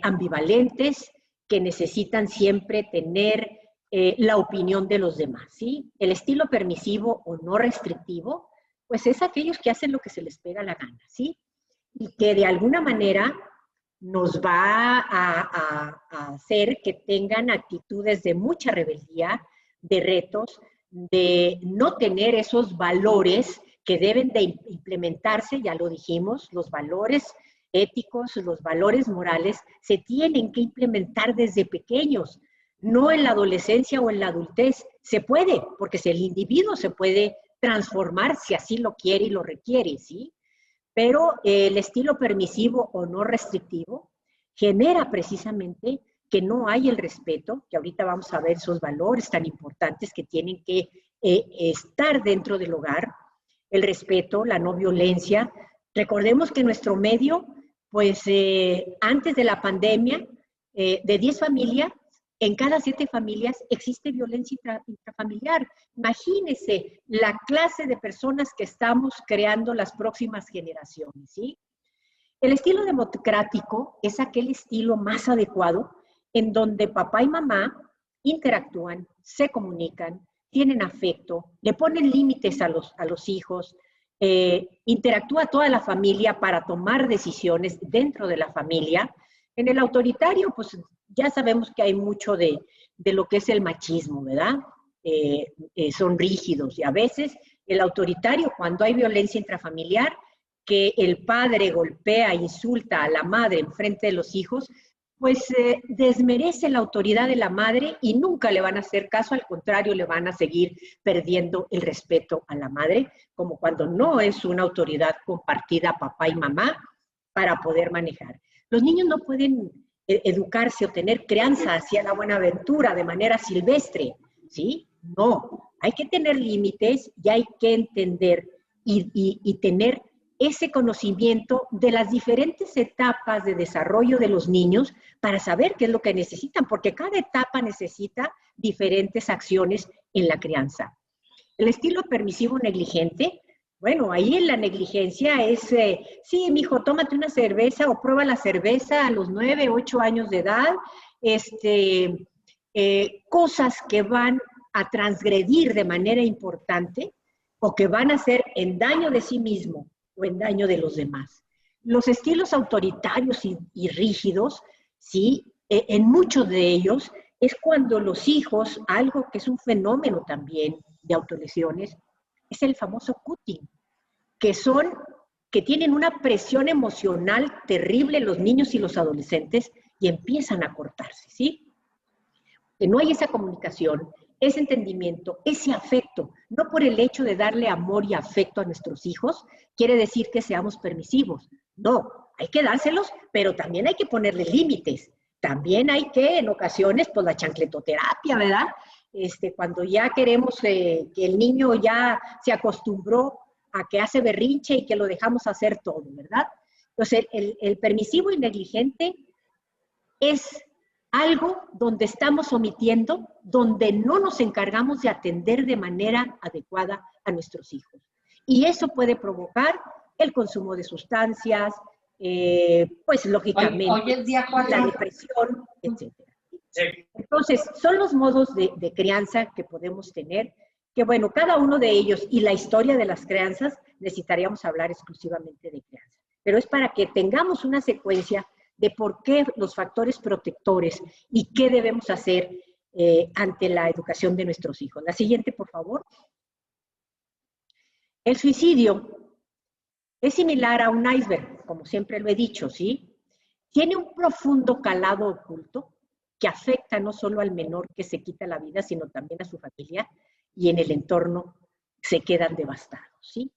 ambivalentes, que necesitan siempre tener la opinión de los demás, ¿sí? El estilo permisivo o no restrictivo, pues es aquellos que hacen lo que se les pega la gana, ¿sí? Y que de alguna manera nos va a hacer que tengan actitudes de mucha rebeldía, de retos, de no tener esos valores que deben de implementarse, ya lo dijimos, los valores éticos, los valores morales, se tienen que implementar desde pequeños, no en la adolescencia o en la adultez. Se puede, porque si el individuo se puede transformar si así lo quiere y lo requiere, ¿sí? Pero el estilo permisivo o no restrictivo genera precisamente que no hay el respeto, que ahorita vamos a ver esos valores tan importantes que tienen que estar dentro del hogar, el respeto, la no violencia. Recordemos que nuestro medio, pues antes de la pandemia, de 10 familias, en cada 7 familias existe violencia intrafamiliar. Imagínense la clase de personas que estamos creando las próximas generaciones, ¿sí? El estilo democrático es aquel estilo más adecuado en donde papá y mamá interactúan, se comunican, tienen afecto, le ponen límites a los hijos, interactúa toda la familia para tomar decisiones dentro de la familia. En el autoritario, pues ya sabemos que hay mucho de lo que es el machismo, ¿verdad? Son rígidos y a veces el autoritario, cuando hay violencia intrafamiliar, que el padre golpea, insulta a la madre en frente de los hijos, pues desmerece la autoridad de la madre y nunca le van a hacer caso, al contrario, le van a seguir perdiendo el respeto a la madre, como cuando no es una autoridad compartida papá y mamá para poder manejar. Los niños no pueden educarse o tener crianza hacia la buenaventura de manera silvestre, ¿sí? No, hay que tener límites y hay que entender y tener ese conocimiento de las diferentes etapas de desarrollo de los niños para saber qué es lo que necesitan, porque cada etapa necesita diferentes acciones en la crianza. El estilo permisivo negligente, bueno, ahí en la negligencia es, sí, mijo, tómate una cerveza o prueba la cerveza a los 9, 8 años de edad, cosas que van a transgredir de manera importante o que van a hacer en daño de sí mismo o en daño de los demás. Los estilos autoritarios y rígidos, ¿sí? En muchos de ellos es cuando los hijos, algo que es un fenómeno también de autolesiones, es el famoso cutting, que tienen una presión emocional terrible los niños y los adolescentes y empiezan a cortarse, ¿sí? Que no hay esa comunicación, ese entendimiento, ese afecto, no por el hecho de darle amor y afecto a nuestros hijos, quiere decir que seamos permisivos. No, hay que dárselos, pero también hay que ponerles límites. También hay que, en ocasiones, pues la chancletoterapia, ¿verdad? Cuando ya queremos que el niño ya se acostumbró a que hace berrinche y que lo dejamos hacer todo, ¿verdad? Entonces, el permisivo y negligente es algo donde estamos omitiendo, donde no nos encargamos de atender de manera adecuada a nuestros hijos. Y eso puede provocar el consumo de sustancias, pues lógicamente hoy es día 4. la depresión, etc. Entonces, son los modos de crianza que podemos tener, que bueno, cada uno de ellos y la historia de las crianzas, necesitaríamos hablar exclusivamente de crianza. Pero es para que tengamos una secuencia de por qué los factores protectores y qué debemos hacer ante la educación de nuestros hijos. La siguiente, por favor. El suicidio es similar a un iceberg, como siempre lo he dicho, ¿sí? Tiene un profundo calado oculto que afecta no solo al menor que se quita la vida, sino también a su familia, y en el entorno se quedan devastados, ¿sí?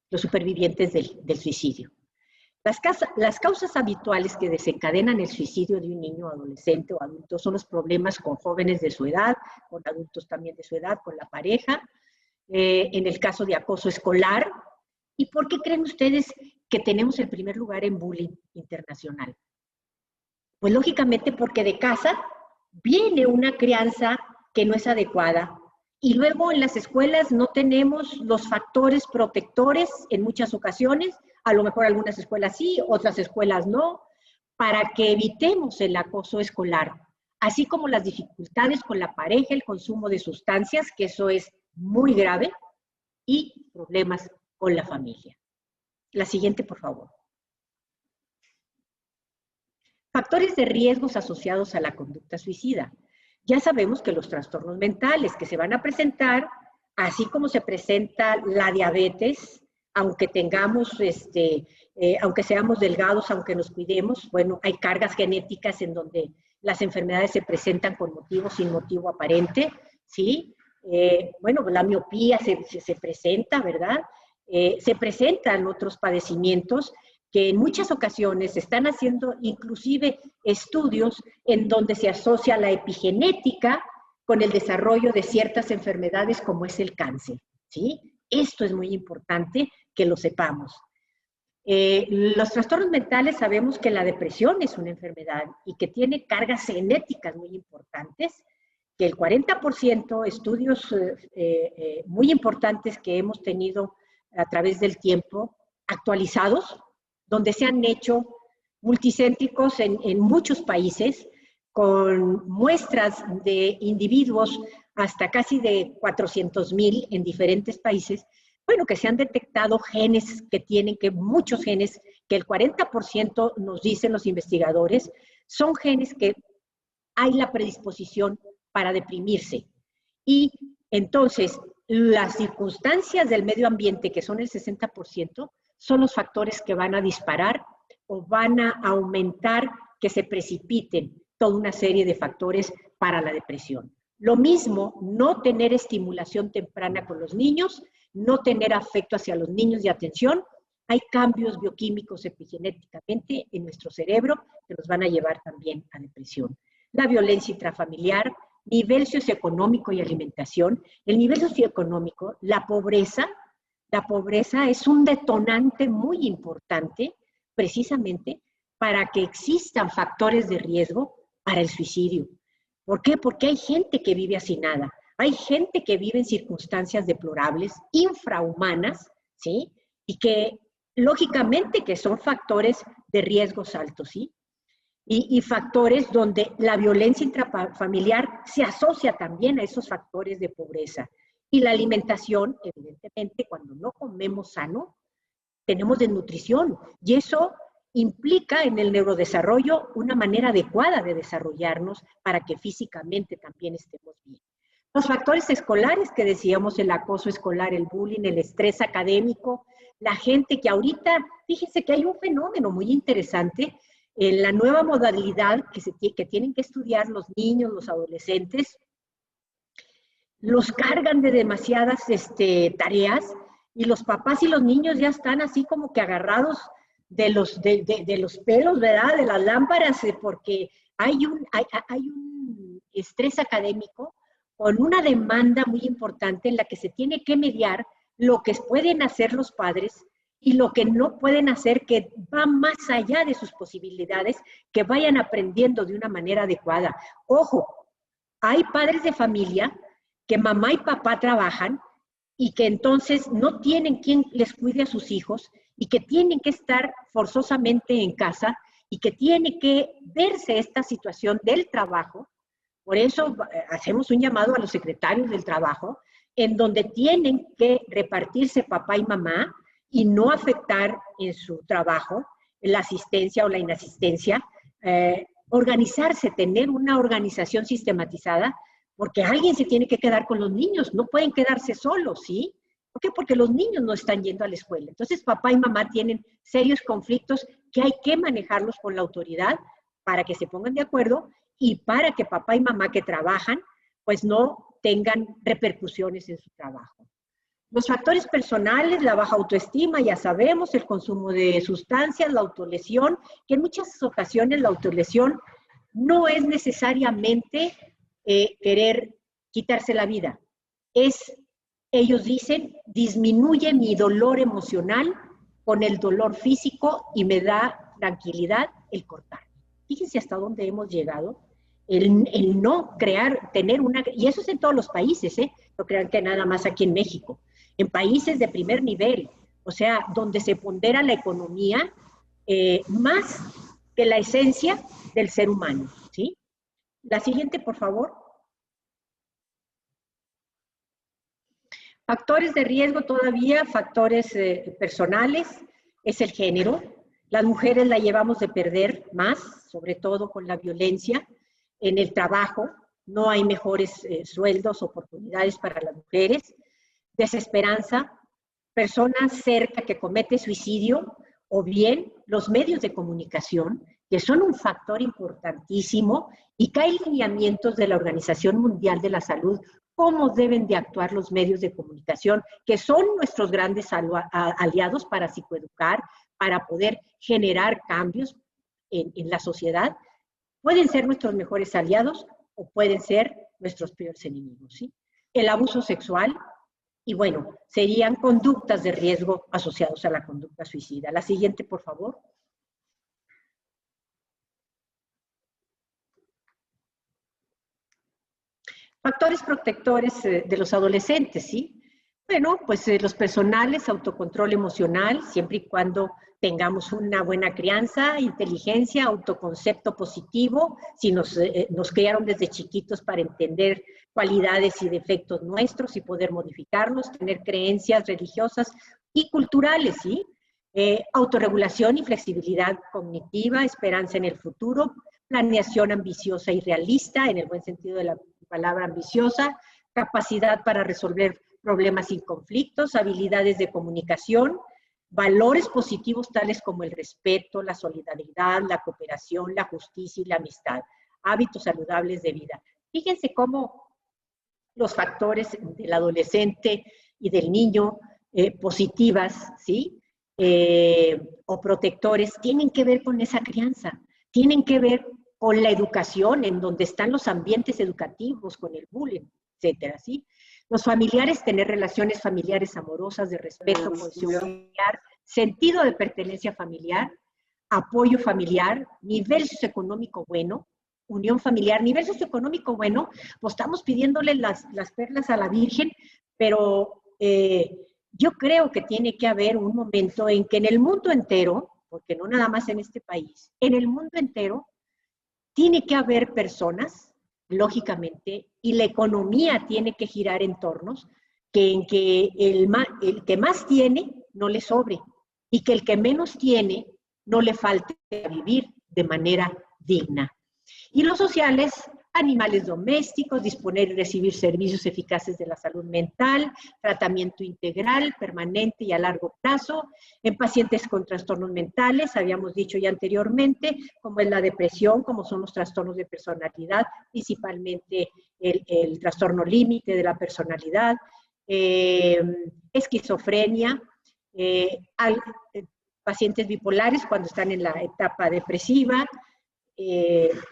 Los supervivientes del suicidio. Las causas habituales que desencadenan el suicidio de un niño, adolescente o adulto son los problemas con jóvenes de su edad, con adultos también de su edad, con la pareja, en el caso de acoso escolar. ¿Y por qué creen ustedes que tenemos el primer lugar en bullying internacional? Pues lógicamente porque de casa viene una crianza que no es adecuada. Y luego en las escuelas no tenemos los factores protectores en muchas ocasiones, a lo mejor algunas escuelas sí, otras escuelas no, para que evitemos el acoso escolar, así como las dificultades con la pareja, el consumo de sustancias, que eso es muy grave, y problemas con la familia. La siguiente, por favor. Factores de riesgos asociados a la conducta suicida. Ya sabemos que los trastornos mentales que se van a presentar, así como se presenta la diabetes, aunque tengamos, aunque seamos delgados, aunque nos cuidemos, bueno, hay cargas genéticas en donde las enfermedades se presentan con motivo, sin motivo aparente, ¿sí? Bueno, la miopía se presenta, ¿verdad? Se presentan otros padecimientos que en muchas ocasiones se están haciendo inclusive estudios en donde se asocia la epigenética con el desarrollo de ciertas enfermedades como es el cáncer, ¿sí? Esto es muy importante que lo sepamos. Los trastornos mentales sabemos que la depresión es una enfermedad y que tiene cargas genéticas muy importantes, que el 40%, estudios muy importantes que hemos tenido a través del tiempo, actualizados, donde se han hecho multicéntricos en muchos países, con muestras de individuos hasta casi de 400,000 en diferentes países, bueno, que se han detectado genes que tienen, que muchos genes, que el 40% nos dicen los investigadores, son genes que hay la predisposición para deprimirse. Y entonces, las circunstancias del medio ambiente, que son el 60%, son los factores que van a disparar o van a aumentar que se precipiten toda una serie de factores para la depresión. Lo mismo, no tener estimulación temprana con los niños, no tener afecto hacia los niños y atención. Hay cambios bioquímicos epigenéticamente en nuestro cerebro que nos van a llevar también a depresión. La violencia intrafamiliar, nivel socioeconómico y alimentación. El nivel socioeconómico, la pobreza es un detonante muy importante precisamente para que existan factores de riesgo para el suicidio. ¿Por qué? Porque hay gente que vive hacinada, hay gente que vive en circunstancias deplorables, infrahumanas, ¿sí? Y que lógicamente que son factores de riesgos altos, ¿sí? Y factores donde la violencia intrafamiliar se asocia también a esos factores de pobreza. Y la alimentación, evidentemente, cuando no comemos sano, tenemos desnutrición. Y eso implica en el neurodesarrollo una manera adecuada de desarrollarnos para que físicamente también estemos bien. Los factores escolares que decíamos, el acoso escolar, el bullying, el estrés académico, la gente que ahorita, fíjense que hay un fenómeno muy interesante en la nueva modalidad que tienen que estudiar los niños, los adolescentes, los cargan de demasiadas tareas y los papás y los niños ya están así como que agarrados de los pelos, ¿verdad? De las lámparas, porque hay un estrés académico con una demanda muy importante en la que se tiene que mediar lo que pueden hacer los padres y lo que no pueden hacer, que va más allá de sus posibilidades, que vayan aprendiendo de una manera adecuada. Ojo, hay padres de familia que mamá y papá trabajan y que entonces no tienen quien les cuide a sus hijos y que tienen que estar forzosamente en casa y que tiene que verse esta situación del trabajo. Por eso hacemos un llamado a los secretarios del trabajo, en donde tienen que repartirse papá y mamá y no afectar en su trabajo la asistencia o la inasistencia, organizarse, tener una organización sistematizada, porque alguien se tiene que quedar con los niños, no pueden quedarse solos, ¿sí? ¿Por qué? Porque los niños no están yendo a la escuela. Entonces, papá y mamá tienen serios conflictos que hay que manejarlos con la autoridad para que se pongan de acuerdo y para que papá y mamá que trabajan, pues no tengan repercusiones en su trabajo. Los factores personales, la baja autoestima, ya sabemos, el consumo de sustancias, la autolesión, que en muchas ocasiones la autolesión no es necesariamente querer quitarse la vida. Ellos dicen, disminuye mi dolor emocional con el dolor físico y me da tranquilidad el cortar. Fíjense hasta dónde hemos llegado. el no crear, tener una, y eso es en todos los países, no crean que nada más aquí en México, en países de primer nivel, o sea, donde se pondera la economía más que la esencia del ser humano, ¿sí? La siguiente, por favor. Factores de riesgo todavía, factores personales, es el género. Las mujeres la llevamos de perder más, sobre todo con la violencia. En el trabajo no hay mejores sueldos, oportunidades para las mujeres. Desesperanza, personas cerca que comete suicidio, o bien los medios de comunicación, que son un factor importantísimo y que hay lineamientos de la Organización Mundial de la Salud, cómo deben de actuar los medios de comunicación, que son nuestros grandes aliados para psicoeducar, para poder generar cambios en la sociedad. Pueden ser nuestros mejores aliados o pueden ser nuestros peores enemigos, ¿sí? El abuso sexual, y bueno, serían conductas de riesgo asociados a la conducta suicida. La siguiente, por favor. Factores protectores de los adolescentes, ¿sí? Bueno, pues los personales, autocontrol emocional, siempre y cuando tengamos una buena crianza, inteligencia, autoconcepto positivo, si nos criaron desde chiquitos para entender cualidades y defectos nuestros y poder modificarlos, tener creencias religiosas y culturales, ¿sí? Autorregulación y flexibilidad cognitiva, esperanza en el futuro, planeación ambiciosa y realista, en el buen sentido de la palabra ambiciosa, capacidad para resolver problemas sin conflictos, habilidades de comunicación, valores positivos tales como el respeto, la solidaridad, la cooperación, la justicia y la amistad, hábitos saludables de vida. Fíjense cómo los factores del adolescente y del niño positivas, ¿sí? O protectores, tienen que ver con esa crianza, tienen que ver con la educación, en donde están los ambientes educativos, con el bullying, etcétera, ¿sí? Los familiares, tener relaciones familiares amorosas, de respeto, cohesión familiar, sentido de pertenencia familiar, apoyo familiar, nivel socioeconómico bueno, unión familiar, nivel socioeconómico bueno, pues estamos pidiéndole las perlas a la Virgen, pero yo creo que tiene que haber un momento en que en el mundo entero, porque no nada más en este país, en el mundo entero, tiene que haber personas, lógicamente, y la economía tiene que girar en tornos en que el que más tiene no le sobre y que el que menos tiene no le falte vivir de manera digna. Y los sociales, animales domésticos, disponer y recibir servicios eficaces de la salud mental, tratamiento integral, permanente y a largo plazo, en pacientes con trastornos mentales, habíamos dicho ya anteriormente, como es la depresión, como son los trastornos de personalidad, principalmente el trastorno límite de la personalidad, esquizofrenia, pacientes bipolares cuando están en la etapa depresiva,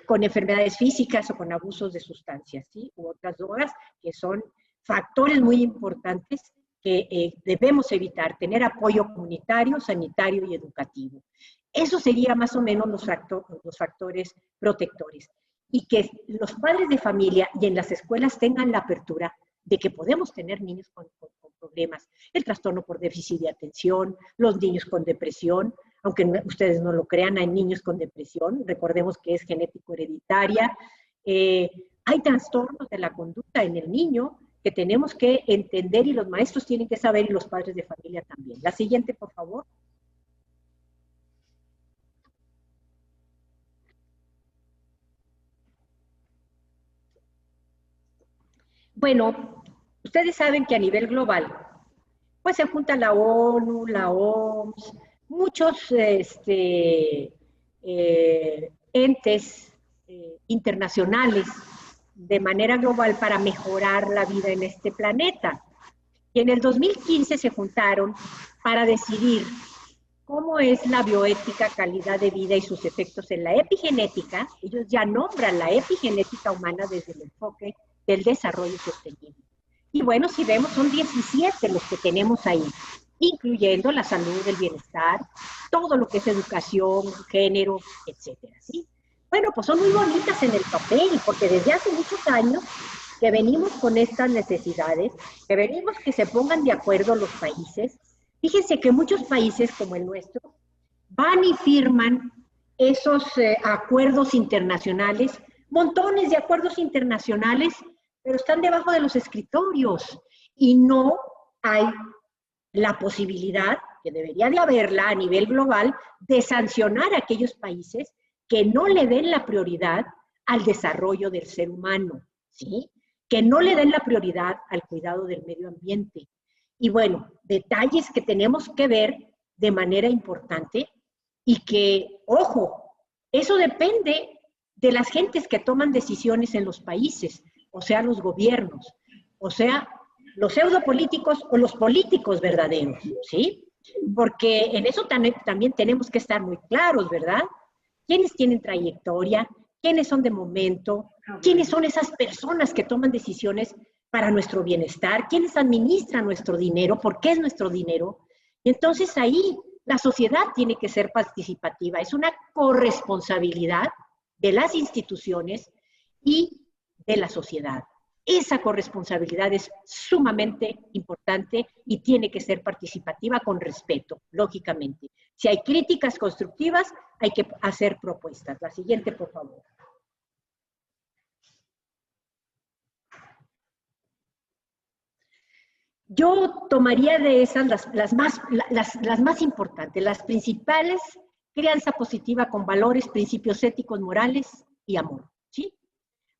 con enfermedades físicas o con abusos de sustancias, ¿sí? U otras drogas, que son factores muy importantes que debemos evitar, tener apoyo comunitario, sanitario y educativo. Eso sería más o menos los factores protectores. Y que los padres de familia y en las escuelas tengan la apertura de que podemos tener niños con problemas, el trastorno por déficit de atención, los niños con depresión, aunque ustedes no lo crean, hay niños con depresión, recordemos que es genético hereditaria, hay trastornos de la conducta en el niño que tenemos que entender y los maestros tienen que saber y los padres de familia también. La siguiente, por favor. Bueno, ustedes saben que a nivel global, pues se junta la ONU, la OMS, muchos entes internacionales de manera global para mejorar la vida en este planeta. Y en el 2015 se juntaron para decidir cómo es la bioética, calidad de vida y sus efectos en la epigenética. Ellos ya nombran la epigenética humana desde el enfoque del desarrollo sostenible. Y bueno, si vemos, son 17 los que tenemos ahí, incluyendo la salud, el bienestar, todo lo que es educación, género, etcétera, ¿sí? Bueno, pues son muy bonitas en el papel, porque desde hace muchos años que venimos con estas necesidades, que venimos que se pongan de acuerdo los países. Fíjense que muchos países como el nuestro van y firman esos acuerdos internacionales, montones de acuerdos internacionales, pero están debajo de los escritorios y no hay la posibilidad, que debería de haberla a nivel global, de sancionar a aquellos países que no le den la prioridad al desarrollo del ser humano, ¿sí? Que no le den la prioridad al cuidado del medio ambiente. Y bueno, detalles que tenemos que ver de manera importante y que, ojo, eso depende de las gentes que toman decisiones en los países, o sea, los gobiernos, o sea, los pseudopolíticos o los políticos verdaderos, ¿sí? Porque en eso también tenemos que estar muy claros, ¿verdad? ¿Quiénes tienen trayectoria? ¿Quiénes son de momento? ¿Quiénes son esas personas que toman decisiones para nuestro bienestar? ¿Quiénes administran nuestro dinero? ¿Por qué es nuestro dinero? Y entonces ahí la sociedad tiene que ser participativa. Es una corresponsabilidad de las instituciones y de la sociedad. Esa corresponsabilidad es sumamente importante y tiene que ser participativa con respeto, lógicamente. Si hay críticas constructivas, hay que hacer propuestas. La siguiente, por favor. Yo tomaría de esas las más importantes, las principales: crianza positiva con valores, principios éticos, morales y amor, ¿sí?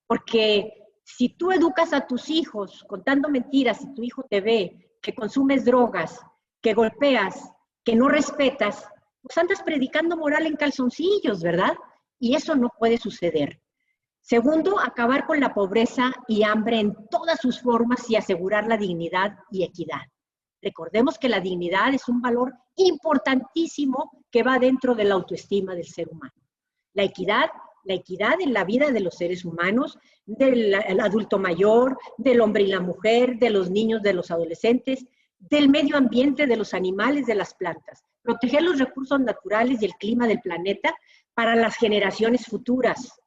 Porque si tú educas a tus hijos contando mentiras y tu hijo te ve que consumes drogas, que golpeas, que no respetas, pues andas predicando moral en calzoncillos, ¿verdad? Y eso no puede suceder. Segundo, acabar con la pobreza y hambre en todas sus formas y asegurar la dignidad y equidad. Recordemos que la dignidad es un valor importantísimo que va dentro de la autoestima del ser humano. La equidad en la vida de los seres humanos, del adulto mayor, del hombre y la mujer, de los niños, de los adolescentes, del medio ambiente, de los animales, de las plantas. Proteger los recursos naturales y el clima del planeta para las generaciones futuras.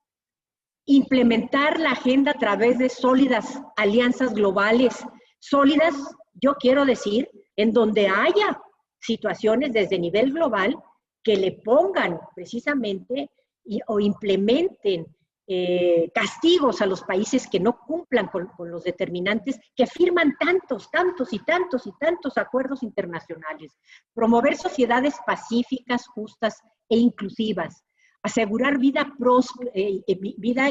Implementar la agenda a través de sólidas alianzas globales, sólidas, yo quiero decir, en donde haya situaciones desde nivel global que le pongan precisamente o implementen castigos a los países que no cumplan con los determinantes que firman tantos acuerdos internacionales. Promover sociedades pacíficas, justas e inclusivas. Asegurar vida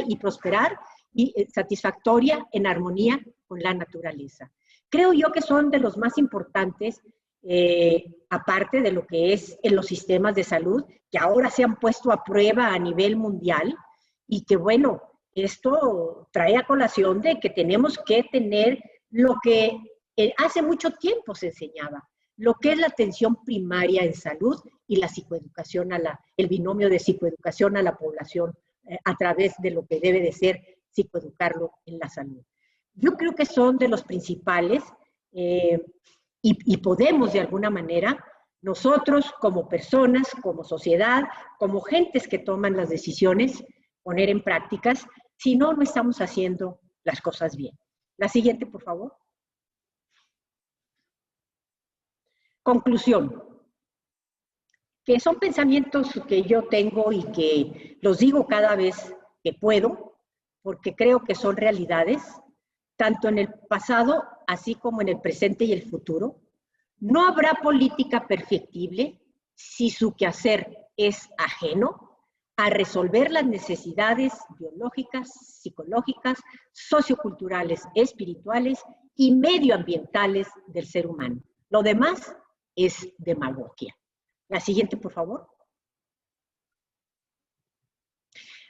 y prosperar y satisfactoria en armonía con la naturaleza. Creo yo que son de los más importantes, aparte de lo que es en los sistemas de salud, que ahora se han puesto a prueba a nivel mundial, y que bueno, esto trae a colación de que tenemos que tener lo que hace mucho tiempo se enseñaba, lo que es la atención primaria en salud y la psicoeducación, el binomio de psicoeducación a la población a través de lo que debe de ser psicoeducarlo en la salud. Yo creo que son de los principales y podemos de alguna manera nosotros como personas, como sociedad, como gentes que toman las decisiones, poner en prácticas, si no, no estamos haciendo las cosas bien. La siguiente, por favor. Conclusión. Que son pensamientos que yo tengo y que los digo cada vez que puedo, porque creo que son realidades, tanto en el pasado, así como en el presente y el futuro. No habrá política perfectible si su quehacer es ajeno a resolver las necesidades biológicas, psicológicas, socioculturales, espirituales y medioambientales del ser humano. Lo demás es demagogia. La siguiente, por favor.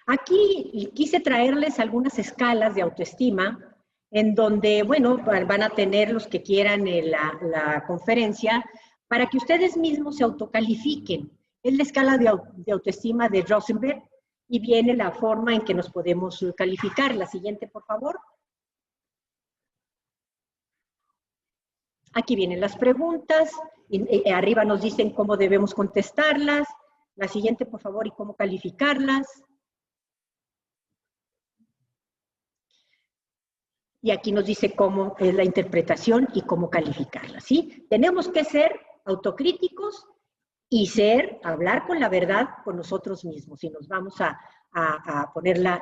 Aquí quise traerles algunas escalas de autoestima en donde, bueno, van a tener los que quieran la conferencia para que ustedes mismos se autocalifiquen. Es la escala de autoestima de Rosenberg y viene la forma en que nos podemos calificar. La siguiente, por favor. Aquí vienen las preguntas, y arriba nos dicen cómo debemos contestarlas. La siguiente, por favor, y cómo calificarlas. y aquí nos dice cómo es la interpretación y cómo calificarla, ¿sí? Tenemos que ser autocríticos y hablar con la verdad con nosotros mismos, y nos vamos a poner la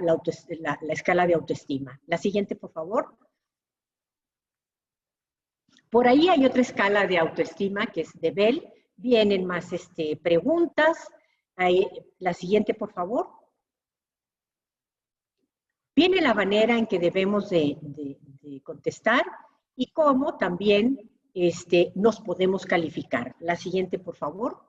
escala de autoestima. La siguiente, por favor. Por ahí hay otra escala de autoestima que es de Bell. Vienen más preguntas. La siguiente, por favor. Viene la manera en que debemos de contestar y cómo también nos podemos calificar. La siguiente, por favor.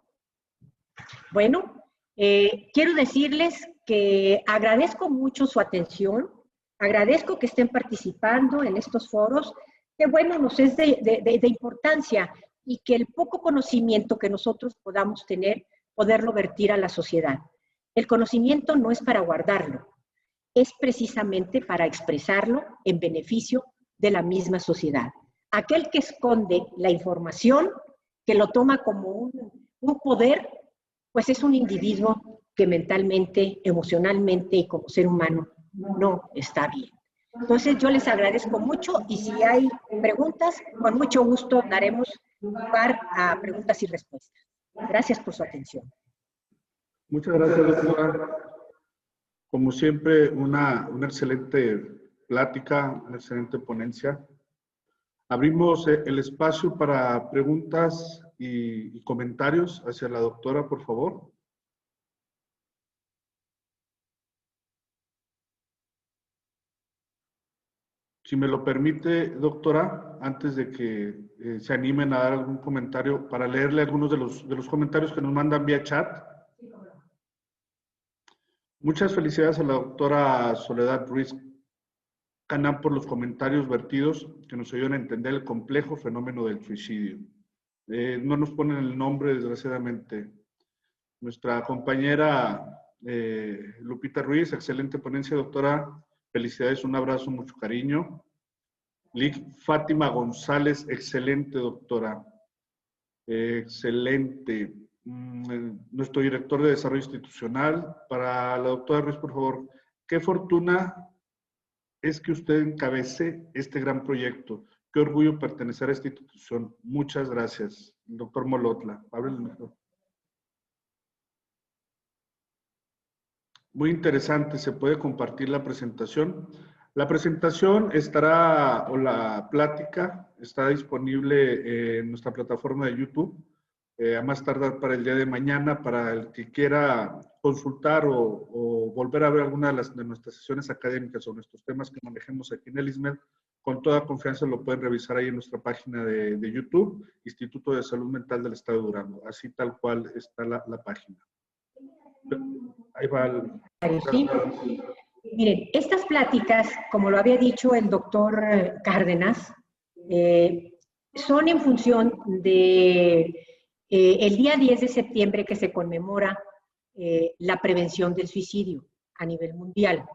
Bueno, quiero decirles que agradezco mucho su atención, agradezco que estén participando en estos foros, que bueno, nos es de importancia, y que el poco conocimiento que nosotros podamos tener, poderlo vertir a la sociedad. El conocimiento no es para guardarlo, es precisamente para expresarlo en beneficio de la misma sociedad. Aquel que esconde la información, que lo toma como un poder, pues es un individuo que mentalmente, emocionalmente y como ser humano no está bien. Entonces yo les agradezco mucho, y si hay preguntas, con mucho gusto daremos lugar a preguntas y respuestas. Gracias por su atención. Muchas gracias, doctora. Como siempre, una excelente plática, una excelente ponencia. Abrimos el espacio para preguntas y comentarios hacia la doctora, por favor. Si me lo permite, doctora, antes de que se animen a dar algún comentario, para leerle algunos de los comentarios que nos mandan vía chat. Muchas felicidades a la doctora Soledad Ruiz Canán por los comentarios vertidos que nos ayudan a entender el complejo fenómeno del suicidio. No nos ponen el nombre, desgraciadamente. Nuestra compañera Lupita Ruiz, excelente ponencia, doctora. Felicidades, un abrazo, mucho cariño. Fátima González, excelente, doctora. Excelente. Nuestro director de Desarrollo Institucional. Para la doctora Ruiz, por favor, qué fortuna es que usted encabece este gran proyecto. Qué orgullo pertenecer a esta institución. Muchas gracias. Doctor Molotla, abre el micrófono. Muy interesante, ¿se puede compartir la presentación? La presentación estará, o la plática, está disponible en nuestra plataforma de YouTube, a más tardar para el día de mañana, para el que quiera consultar o volver a ver alguna de nuestras sesiones académicas o nuestros temas que manejemos aquí en el ISMED, con toda confianza lo pueden revisar ahí en nuestra página de YouTube, Instituto de Salud Mental del Estado de Durango. Así tal cual está la página. Ahí va ¿Sí? Miren, estas pláticas, como lo había dicho el doctor Cárdenas, son en función de el día 10 de septiembre que se conmemora la prevención del suicidio a nivel mundial,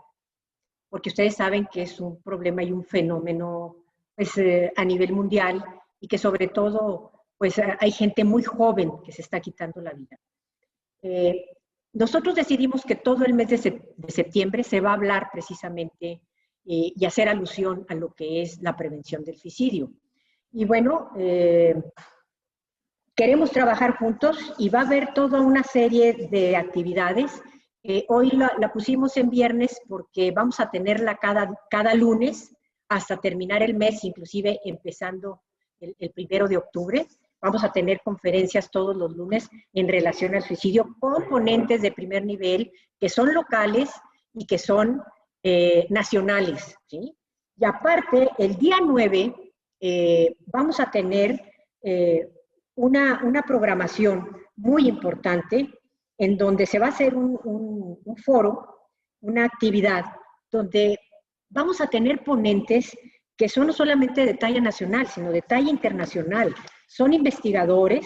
porque ustedes saben que es un problema y un fenómeno pues, a nivel mundial, y que sobre todo pues, hay gente muy joven que se está quitando la vida. Nosotros decidimos que todo el mes de septiembre se va a hablar precisamente y hacer alusión a lo que es la prevención del suicidio. Y bueno, queremos trabajar juntos y va a haber toda una serie de actividades. Hoy la pusimos en viernes porque vamos a tenerla cada lunes hasta terminar el mes, inclusive empezando el 1 de octubre. Vamos a tener conferencias todos los lunes en relación al suicidio con ponentes de primer nivel que son locales y que son nacionales, ¿sí? Y aparte, el día 9 vamos a tener una programación muy importante en donde se va a hacer un foro, una actividad, donde vamos a tener ponentes que son no solamente de talla nacional, sino de talla internacional. Son investigadores,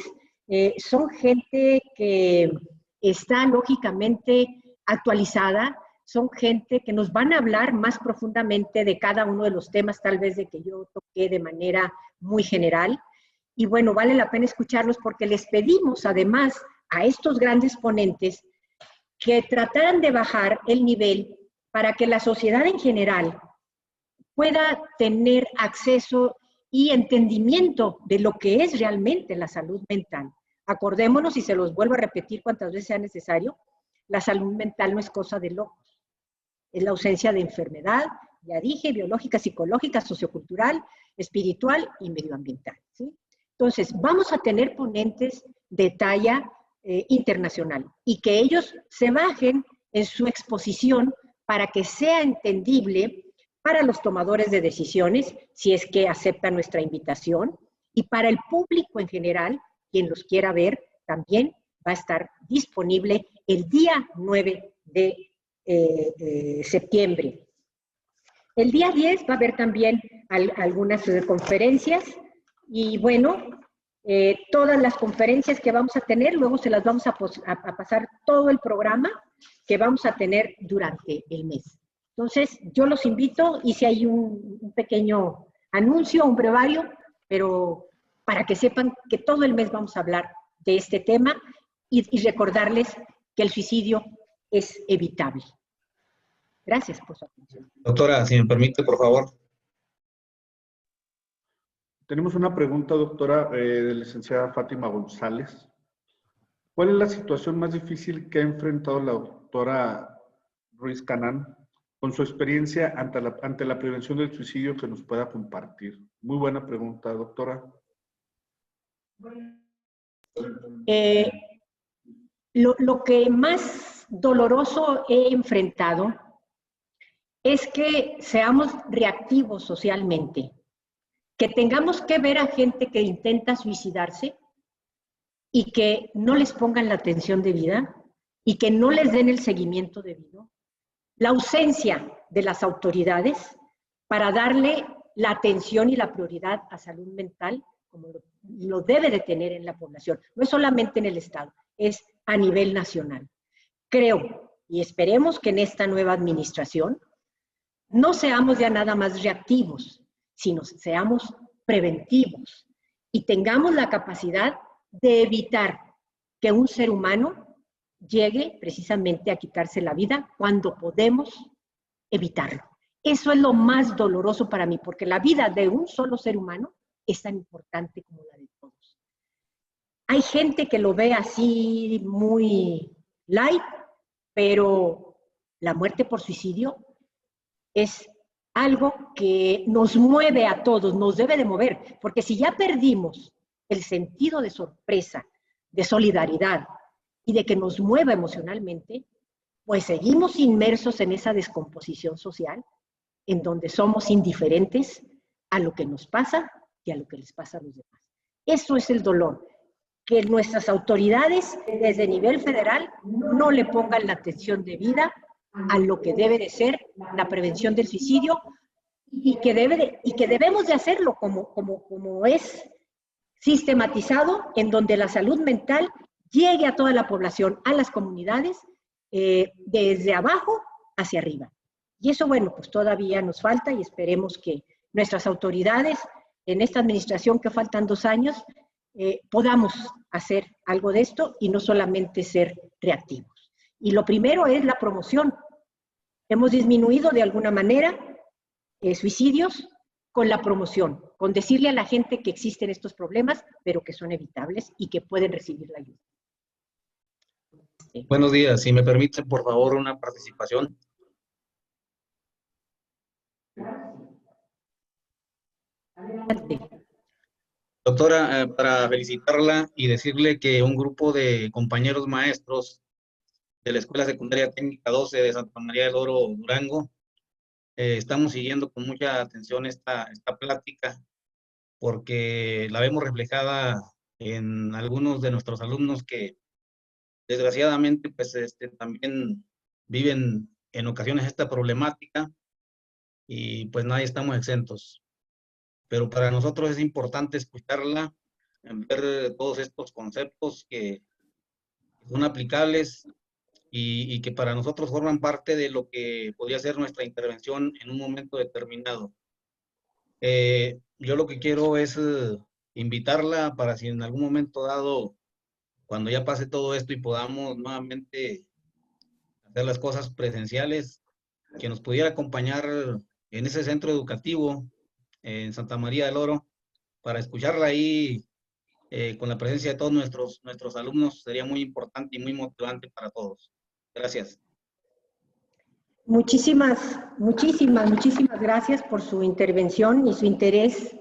son gente que está lógicamente actualizada, son gente que nos van a hablar más profundamente de cada uno de los temas, tal vez de que yo toqué de manera muy general. Y bueno, vale la pena escucharlos porque les pedimos además a estos grandes ponentes que trataran de bajar el nivel para que la sociedad en general pueda tener acceso y entendimiento de lo que es realmente la salud mental. Acordémonos, y se los vuelvo a repetir cuantas veces sea necesario, la salud mental no es cosa de locos. Es la ausencia de enfermedad, ya dije, biológica, psicológica, sociocultural, espiritual y medioambiental, ¿sí? Entonces, vamos a tener ponentes de talla internacional y que ellos se bajen en su exposición para que sea entendible para los tomadores de decisiones, si es que aceptan nuestra invitación, y para el público en general, quien los quiera ver, también va a estar disponible el día 9 de septiembre. El día 10 va a haber también algunas conferencias y bueno, todas las conferencias que vamos a tener, luego se las vamos a pasar todo el programa que vamos a tener durante el mes. Entonces, yo los invito, hice ahí un pequeño anuncio, un brevario, pero para que sepan que todo el mes vamos a hablar de este tema y recordarles que el suicidio es evitable. Gracias por su atención. Doctora, si me permite, por favor. Tenemos una pregunta, doctora, de la licenciada Fátima González. ¿Cuál es la situación más difícil que ha enfrentado la doctora Ruiz Canán con su experiencia ante la prevención del suicidio que nos pueda compartir? Muy buena pregunta, doctora. Lo que más doloroso he enfrentado es que seamos reactivos socialmente, que tengamos que ver a gente que intenta suicidarse y que no les pongan la atención debida y que no les den el seguimiento debido. La ausencia de las autoridades para darle la atención y la prioridad a salud mental como lo debe de tener en la población. No es solamente en el Estado, es a nivel nacional. Creo y esperemos que en esta nueva administración no seamos ya nada más reactivos, sino seamos preventivos y tengamos la capacidad de evitar que un ser humano llegue precisamente a quitarse la vida cuando podemos evitarlo. Eso es lo más doloroso para mí, porque la vida de un solo ser humano es tan importante como la de todos. Hay gente que lo ve así muy light, pero la muerte por suicidio es algo que nos mueve a todos, nos debe de mover, porque si ya perdimos el sentido de sorpresa, de solidaridad y de que nos mueva emocionalmente, pues seguimos inmersos en esa descomposición social en donde somos indiferentes a lo que nos pasa y a lo que les pasa a los demás. Eso es el dolor, que nuestras autoridades desde nivel federal no le pongan la atención debida a lo que debe de ser la prevención del suicidio y que debemos de hacerlo como es sistematizado, en donde la salud mental llegue a toda la población, a las comunidades, desde abajo hacia arriba. Y eso, bueno, pues todavía nos falta y esperemos que nuestras autoridades en esta administración, que faltan 2 años, podamos hacer algo de esto y no solamente ser reactivos. Y lo primero es la promoción. Hemos disminuido de alguna manera suicidios con la promoción, con decirle a la gente que existen estos problemas, pero que son evitables y que pueden recibir la ayuda. Buenos días, si me permite, por favor, una participación. Adelante. Doctora, para felicitarla y decirle que un grupo de compañeros maestros de la Escuela Secundaria Técnica 12 de Santa María del Oro, Durango, estamos siguiendo con mucha atención esta plática porque la vemos reflejada en algunos de nuestros alumnos que desgraciadamente pues también viven en ocasiones esta problemática y pues nadie estamos exentos. Pero para nosotros es importante escucharla, ver todos estos conceptos que son aplicables y que para nosotros forman parte de lo que podría ser nuestra intervención en un momento determinado. Yo lo que quiero es invitarla para si en algún momento dado, cuando ya pase todo esto y podamos nuevamente hacer las cosas presenciales, que nos pudiera acompañar en ese centro educativo en Santa María del Oro, para escucharla ahí con la presencia de todos nuestros alumnos, sería muy importante y muy motivante para todos. Gracias. Muchísimas gracias por su intervención y su interés,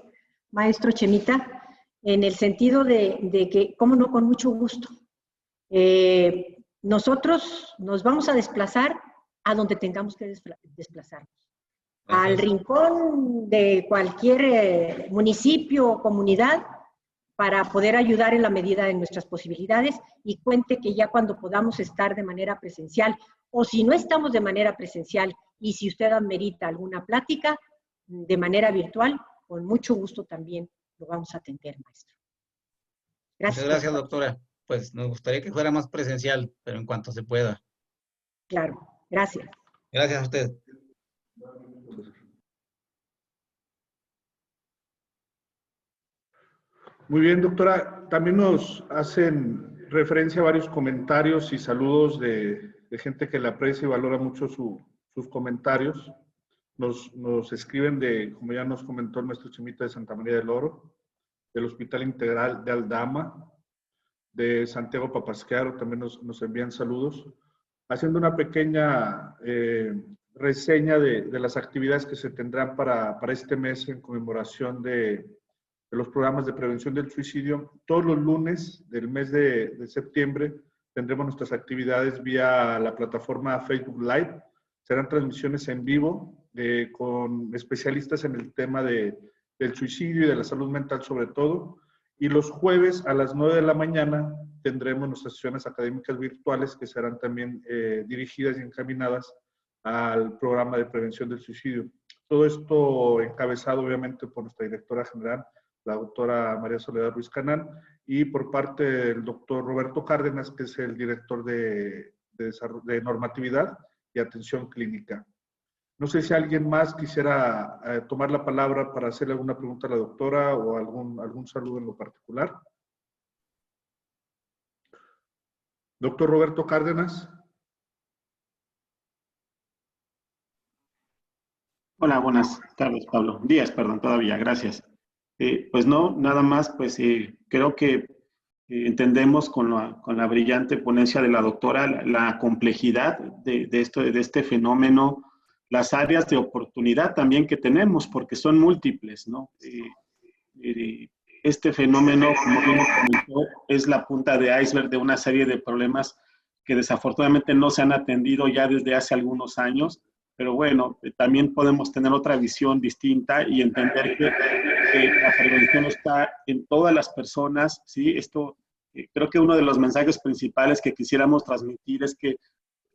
maestro Chemita, en el sentido de que, cómo no, con mucho gusto. Nosotros nos vamos a desplazar a donde tengamos que desplazarnos. Al rincón de cualquier municipio o comunidad para poder ayudar en la medida de nuestras posibilidades, y cuente que ya cuando podamos estar de manera presencial, o si no estamos de manera presencial, y si usted amerita alguna plática de manera virtual, con mucho gusto también lo vamos a atender, maestro. Gracias. Muchas gracias, doctora. Pues nos gustaría que fuera más presencial, pero en cuanto se pueda. Claro, gracias. Gracias a usted. Muy bien, doctora. También nos hacen referencia a varios comentarios y saludos de gente que le aprecia y valora mucho sus comentarios. Nos escriben como ya nos comentó el maestro Chemita, de Santa María del Oro, del Hospital Integral de Aldama, de Santiago Papasquiaro, también nos envían saludos, haciendo una pequeña reseña de las actividades que se tendrán para este mes en conmemoración de los programas de prevención del suicidio. Todos los lunes del mes de septiembre tendremos nuestras actividades vía la plataforma Facebook Live. Serán transmisiones en vivo con especialistas en el tema del suicidio y de la salud mental sobre todo. Y los jueves a las 9 de la mañana tendremos nuestras sesiones académicas virtuales que serán también dirigidas y encaminadas al programa de prevención del suicidio. Todo esto encabezado obviamente por nuestra directora general, la doctora María Soledad Ruiz Canán, y por parte del doctor Roberto Cárdenas, que es el director de normatividad y atención clínica. No sé si alguien más quisiera tomar la palabra para hacerle alguna pregunta a la doctora o algún saludo en lo particular. Doctor Roberto Cárdenas. Hola, buenas tardes, Pablo. Días, perdón, todavía, gracias. Pues no, nada más, pues creo que entendemos con la brillante ponencia de la doctora la complejidad de este fenómeno, las áreas de oportunidad también que tenemos, porque son múltiples, ¿no? Este fenómeno, como bien comentó, es la punta de iceberg de una serie de problemas que desafortunadamente no se han atendido ya desde hace algunos años, pero bueno, también podemos tener otra visión distinta y entender que la prevención está en todas las personas, ¿sí? Esto, creo que uno de los mensajes principales que quisiéramos transmitir es que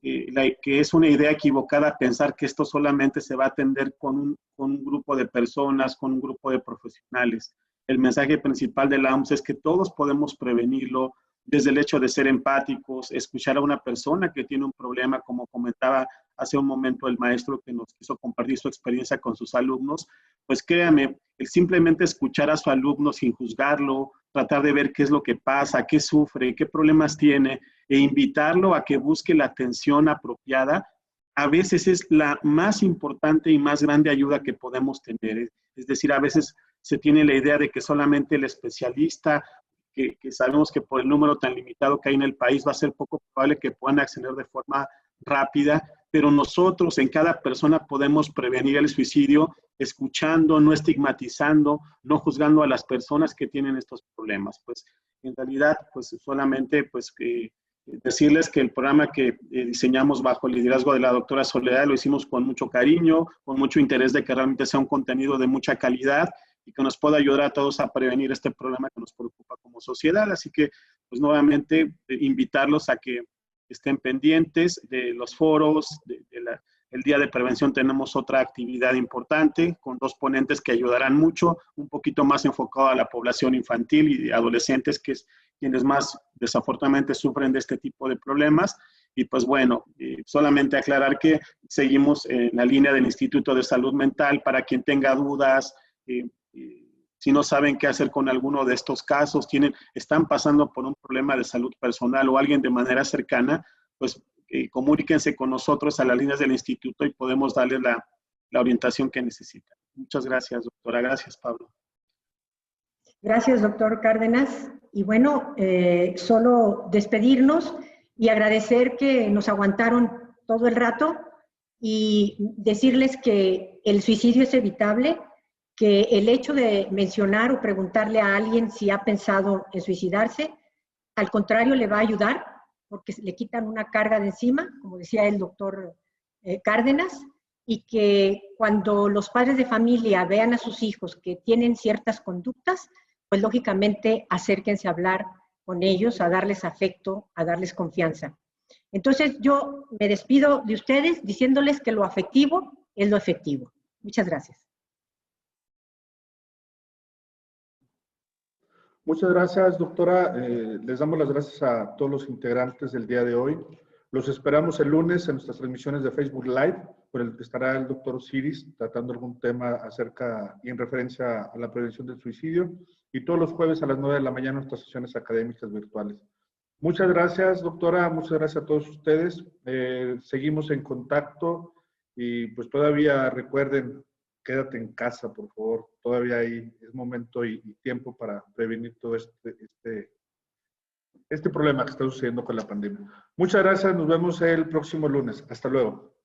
es una idea equivocada pensar que esto solamente se va a atender con un grupo de personas, con un grupo de profesionales. El mensaje principal de la OMS es que todos podemos prevenirlo, desde el hecho de ser empáticos, escuchar a una persona que tiene un problema, como comentaba hace un momento el maestro que nos quiso compartir su experiencia con sus alumnos. Pues créame, el simplemente escuchar a su alumno sin juzgarlo, tratar de ver qué es lo que pasa, qué sufre, qué problemas tiene, e invitarlo a que busque la atención apropiada, a veces es la más importante y más grande ayuda que podemos tener. Es decir, a veces se tiene la idea de que solamente el especialista, que sabemos que por el número tan limitado que hay en el país va a ser poco probable que puedan acceder de forma rápida, pero nosotros en cada persona podemos prevenir el suicidio escuchando, no estigmatizando, no juzgando a las personas que tienen estos problemas. Pues en realidad, pues solamente pues decirles que el programa que diseñamos bajo el liderazgo de la doctora Soledad lo hicimos con mucho cariño, con mucho interés de que realmente sea un contenido de mucha calidad y que nos pueda ayudar a todos a prevenir este problema que nos preocupa como sociedad. Así que, pues nuevamente, invitarlos a que estén pendientes de los foros, el Día de Prevención tenemos otra actividad importante con 2 ponentes que ayudarán mucho, un poquito más enfocado a la población infantil y adolescentes, que es quienes más desafortunadamente sufren de este tipo de problemas. Y pues bueno, solamente aclarar que seguimos en la línea del Instituto de Salud Mental para quien tenga dudas, si no saben qué hacer con alguno de estos casos, están pasando por un problema de salud personal o alguien de manera cercana, pues comuníquense con nosotros a las líneas del instituto y podemos darles la orientación que necesitan. Muchas gracias, doctora. Gracias, Pablo. Gracias, doctor Cárdenas. Y bueno, solo despedirnos y agradecer que nos aguantaron todo el rato y decirles que el suicidio es evitable, que el hecho de mencionar o preguntarle a alguien si ha pensado en suicidarse, al contrario, le va a ayudar porque le quitan una carga de encima, como decía el doctor Cárdenas, y que cuando los padres de familia vean a sus hijos que tienen ciertas conductas, pues lógicamente acérquense a hablar con ellos, a darles afecto, a darles confianza. Entonces yo me despido de ustedes diciéndoles que lo afectivo es lo efectivo. Muchas gracias. Muchas gracias, doctora. Les damos las gracias a todos los integrantes del día de hoy. Los esperamos el lunes en nuestras transmisiones de Facebook Live, por el que estará el doctor Osiris tratando algún tema acerca y en referencia a la prevención del suicidio, y todos los jueves a las 9 de la mañana nuestras sesiones académicas virtuales. Muchas gracias, doctora. Muchas gracias a todos ustedes. Seguimos en contacto y pues todavía recuerden, quédate en casa, por favor. Todavía es momento y tiempo para prevenir todo este problema que está sucediendo con la pandemia. Muchas gracias. Nos vemos el próximo lunes. Hasta luego.